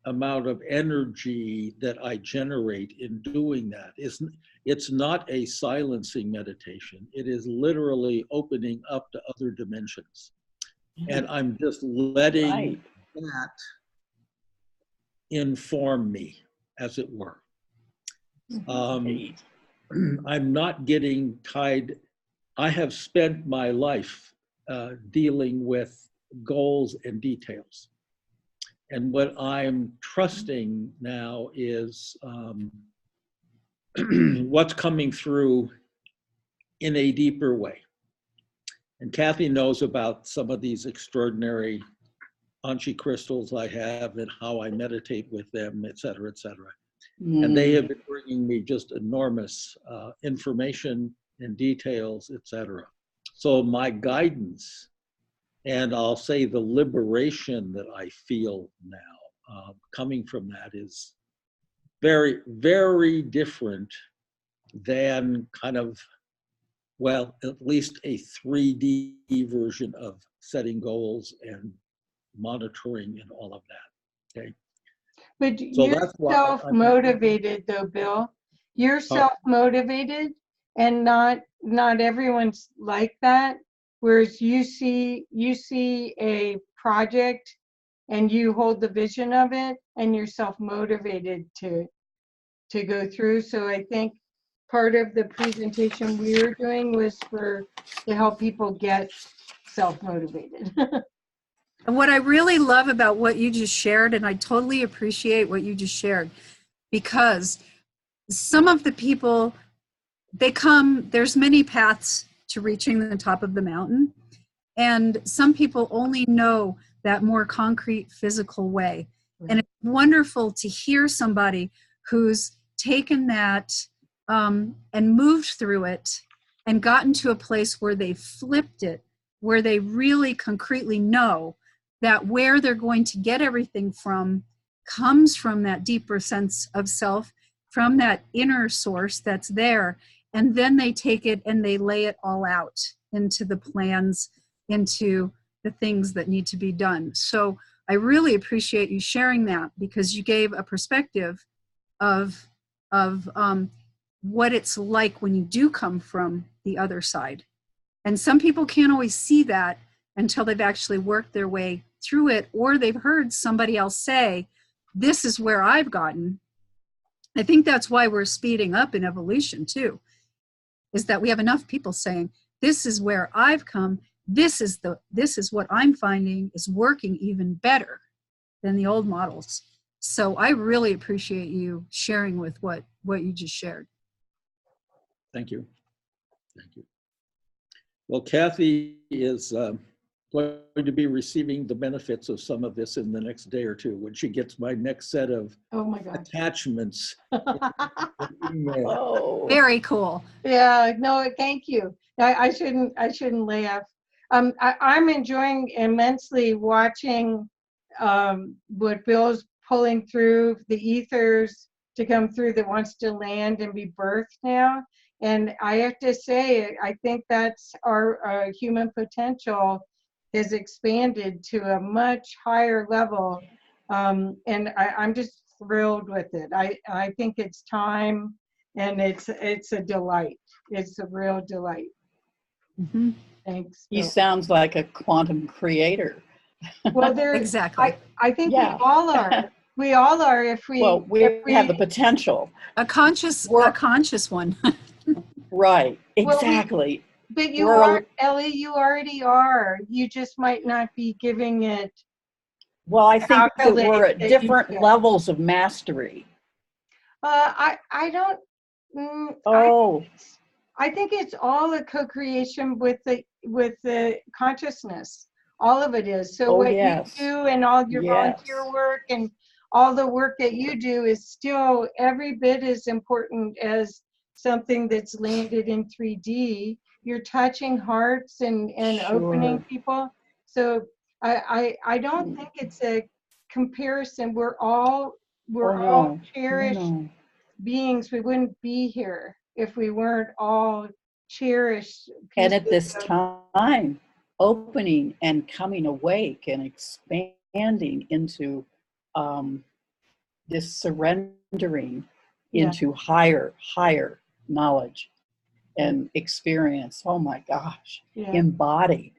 amount of energy that I generate in doing that it's not a silencing meditation. It is literally opening up to other dimensions. And I'm just letting that inform me, as it were. I'm not getting tied. I have spent my life dealing with goals and details. And what I'm trusting now is what's coming through in a deeper way. And Kathy knows about some of these extraordinary Anchi crystals I have and how I meditate with them, et cetera, et cetera. And they have been bringing me just enormous information and details, et cetera. So my guidance, and I'll say the liberation that I feel now coming from that is very, very different than kind of, well, at least a 3D version of setting goals and monitoring and all of that, okay? But So you're that's why self-motivated though, Bill. You're self-motivated, and not everyone's like that. Whereas you see a project and you hold the vision of it, and you're self-motivated to go through. So I think part of the presentation we were doing was to help people get self-motivated. And what I really love about what you just shared, and I totally appreciate what you just shared, because some of the people, there's many paths to reaching the top of the mountain. And some people only know that more concrete physical way. Right. And it's wonderful to hear somebody who's taken that and moved through it and gotten to a place where they flipped it, where they really concretely know that where they're going to get everything from comes from that deeper sense of self, from that inner source that's there. And then they take it and they lay it all out into the plans, into the things that need to be done. So I really appreciate you sharing that, because you gave a perspective of what it's like when you do come from the other side. And some people can't always see that until they've actually worked their way through it, or they've heard somebody else say, this is where I've gotten. I think that's why we're speeding up in evolution too, is that we have enough people saying, this is where I've come. This is what I'm finding is working even better than the old models. So I really appreciate you sharing with what you just shared. Thank you. Thank you. Well, Kathy is going to be receiving the benefits of some of this in the next day or two when she gets my next set of Oh my God. attachments. Email. Oh, Very cool. Yeah, no, thank you. I shouldn't laugh. I'm enjoying immensely watching what Bill's pulling through the ethers to come through that wants to land and be birthed now. And I have to say, I think that's our human potential has expanded to a much higher level. And I'm just thrilled with it. I think it's time, and it's a delight. It's a real delight. Mhm. Thanks. he Bill. sounds like a quantum creator. Well, there. Exactly. I think Yeah. we all are. We all are if we. Well, we if have the potential. A conscious one. Right, Well, we- exactly. But you We're are, Ellie. You already are. You just might not be giving it. Well, I think that accolades we're at that you different get. levels of mastery. I don't. Oh, I think it's all a co-creation with the consciousness. All of it is. So Oh, what yes. you do and all your Yes. volunteer work and all the work that you do is still every bit as important as something that's landed in 3D. You're touching hearts and opening Sure. people. So I don't think it's a comparison. We're all no. cherished No. beings. We wouldn't be here if we weren't all cherished And at pieces this of- time, opening and coming awake and expanding into this surrendering Yeah. into higher knowledge and experience. Oh my gosh. yeah, Embodied.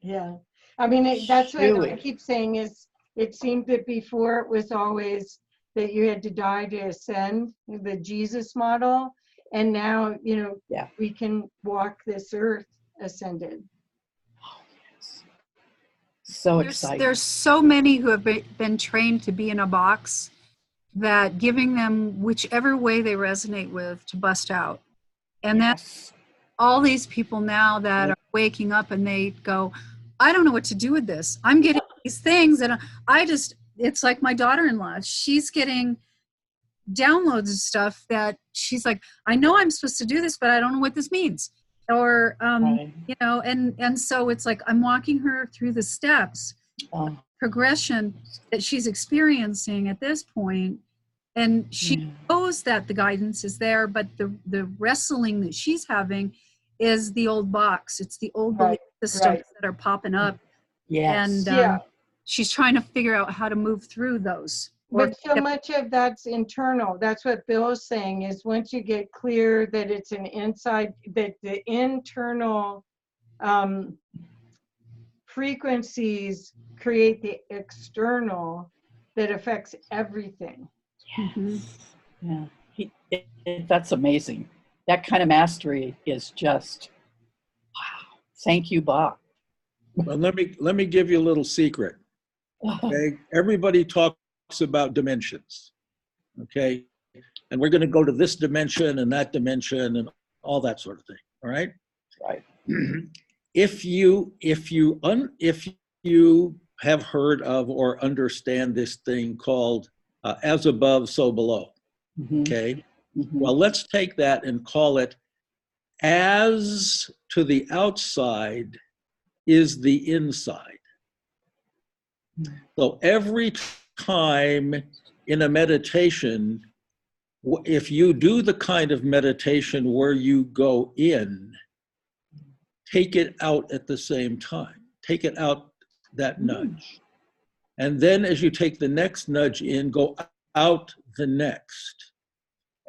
yeah. I mean, that's what I Chewy. keep saying is it seemed that before it was always that you had to die to ascend, the Jesus model. And now, Yeah. we can walk this earth ascended. Oh, yes. So There's exciting. so many who have been trained to be in a box that giving them whichever way they resonate with to bust out. And then Yes. all these people now that are waking up and they go, I don't know what to do with this. I'm getting these things and it's like my daughter-in-law. She's getting downloads of stuff that she's like, I know I'm supposed to do this, but I don't know what this means. Or, Right. and so it's like I'm walking her through the steps, Oh, progression that she's experiencing at this point, and she yeah. knows that the guidance is there, but the wrestling that she's having is the old box. It's the old belief systems that are popping up, Yes. and Yeah. she's trying to figure out how to move through those. Or But so much of that's internal. That's what Bill is saying is once you get clear that it's an inside, that the internal frequencies create the external that affects everything. Mhm. Yeah. That's amazing. That kind of mastery is just, wow. Thank you, Bob. Well, let me give you a little secret. Okay, everybody talks about dimensions. Okay, and we're going to go to this dimension and that dimension and all that sort of thing. All right. Right. If you have heard of or understand this thing called as above, so below. Mhm. Okay. Mhm. Well, let's take that and call it as to the outside is the inside. So every time in a meditation, if you do the kind of meditation where you go in, take it out at the same time. Take it out, that nudge. And then as you take the next nudge in, go out the next.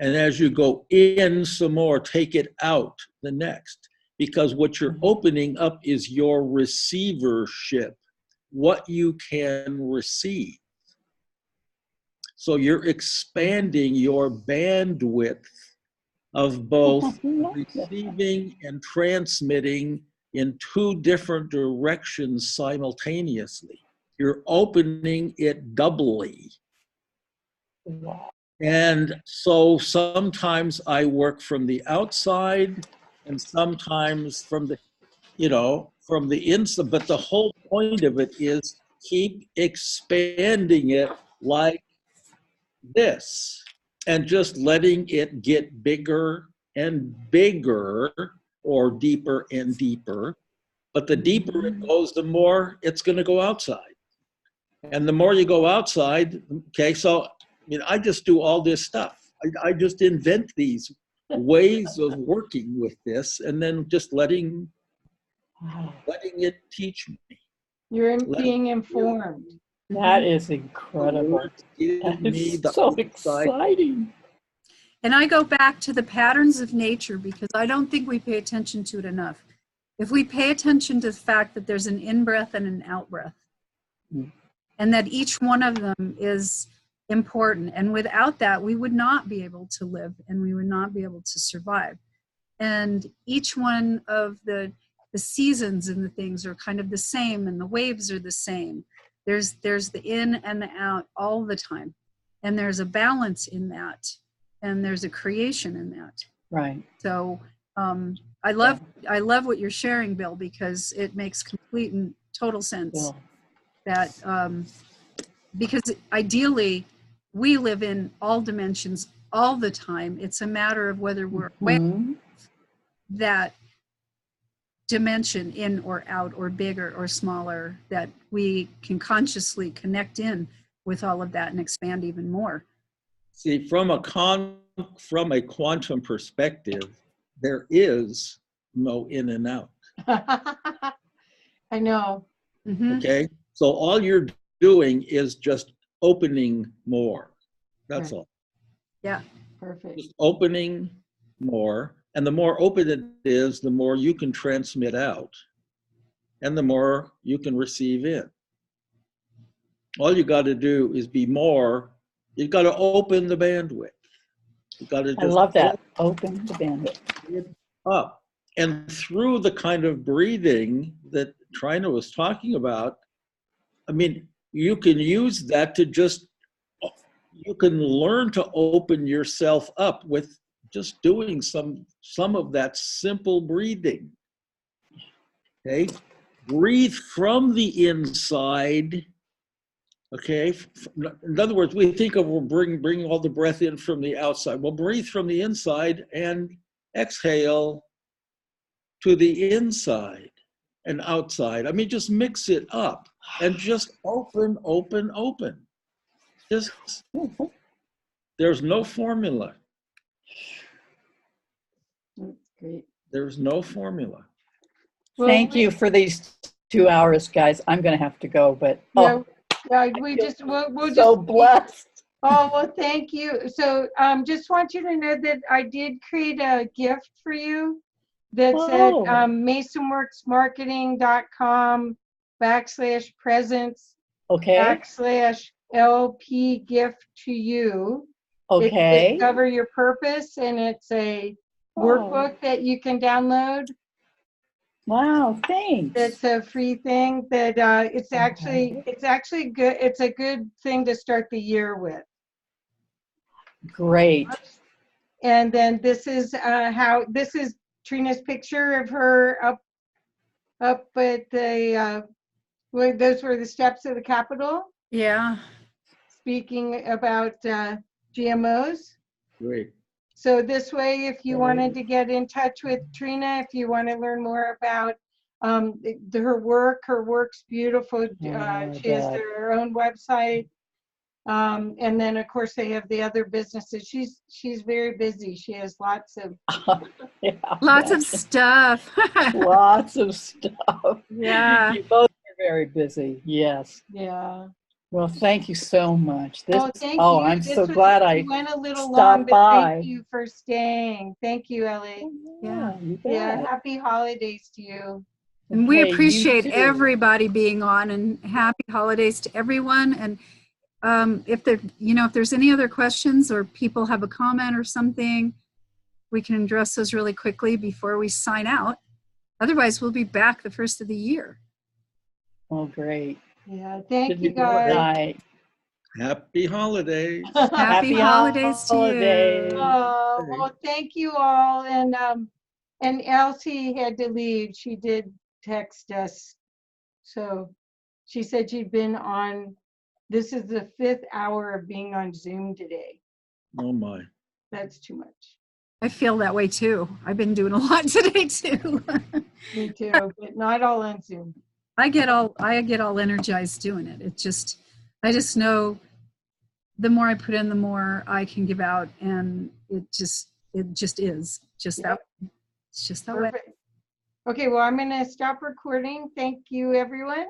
And as you go in some more, take it out the next. Because what you're opening up is your receivership, what you can receive. So you're expanding your bandwidth of both receiving and transmitting in two different directions simultaneously. You're opening it doubly. Wow. And so sometimes I work from the outside and sometimes from the, from the inside. But the whole point of it is keep expanding it like this and just letting it get bigger and bigger or deeper and deeper. But the deeper it goes, the more it's going to go outside. And the more you go outside, okay, so I just do all this stuff. I just invent these ways of working with this and then just letting it teach me. You're being informed. That is incredible. That is so exciting. And I go back to the patterns of nature because I don't think we pay attention to it enough. If we pay attention to the fact that there's an in-breath and an out-breath, and that each one of them is important, and without that, we would not be able to live and we would not be able to survive. And each one of the seasons and the things are kind of the same, and the waves are the same. There's the in and the out all the time, and there's a balance in that, and there's a creation in that. Right. So I love what you're sharing, Bill, because it makes complete and total sense. Yeah. That because ideally we live in all dimensions all the time. It's a matter of whether we're aware of that dimension, in or out or bigger or smaller, that we can consciously connect in with all of that and expand even more. See, from a quantum perspective, there is no in and out. I know. Okay, so all you're doing is just opening more. That's all. Yeah. Perfect. Just opening more. And the more open it is, the more you can transmit out and the more you can receive in. All you got to do is be more. You've got to open the bandwidth. You've got to just I love that. Open the bandwidth. Up. And through the kind of breathing that Trina was talking about, I mean, you can use that to you can learn to open yourself up with just doing some of that simple breathing. Okay? Breathe from the inside. Okay? In other words, we think of bringing all the breath in from the outside. Well, breathe from the inside and exhale to the inside and outside. I mean, just mix it up and just open. Just, there's no formula. That's great. There's no formula. Well, Thank you for these 2 hours, guys. I'm going to have to go, but Yeah, we'll just so blessed. Oh, well, thank you. So just want you to know that I did create a gift for you that's at masonworksmarketing.com/presents Okay. /LP gift to you. Okay. Discover your purpose, and it's a workbook that you can download. Wow, thanks. It's a free thing that it's actually good. It's a good thing to start the year with. Great. And then this is this is Trina's picture of her up at the where those were the steps of the Capitol, Yeah. speaking about GMOs. Great. So this way, if you wanted to get in touch with Trina, if you want to learn more about her work's beautiful. She has her own website. And then of course they have the other businesses. She's very busy. She has lots of Lots of stuff. Lots of stuff. Yeah. You both are very busy. Yes. Yeah. Well, thank you so much. This, Oh, thank oh, you. I'm This so was- glad we I went a little stopped long, but by. thank you for staying. Thank you, Ellie. Yeah, you Yeah, bet. happy holidays to you. And we Hey, you appreciate too. everybody being on, and happy holidays to everyone. And if there, if there's any other questions or people have a comment or something, we can address those really quickly before we sign out. Otherwise, we'll be back the first of the year. Oh, great. Yeah, thank Good you guys. night. Happy holidays. Happy holidays to you. holidays. Oh, well, thank you all. And Elsie had to leave. She did text us. So she said she'd been on, this is the 5th hour of being on Zoom today. Oh, my. That's too much. I feel that way too. I've been doing a lot today too. Me too, but not all on Zoom. I get all energized doing it. I just know the more I put in, the more I can give out, and it just is just that. It's just that way. Perfect. Okay, well, I'm going to stop recording. Thank you, everyone.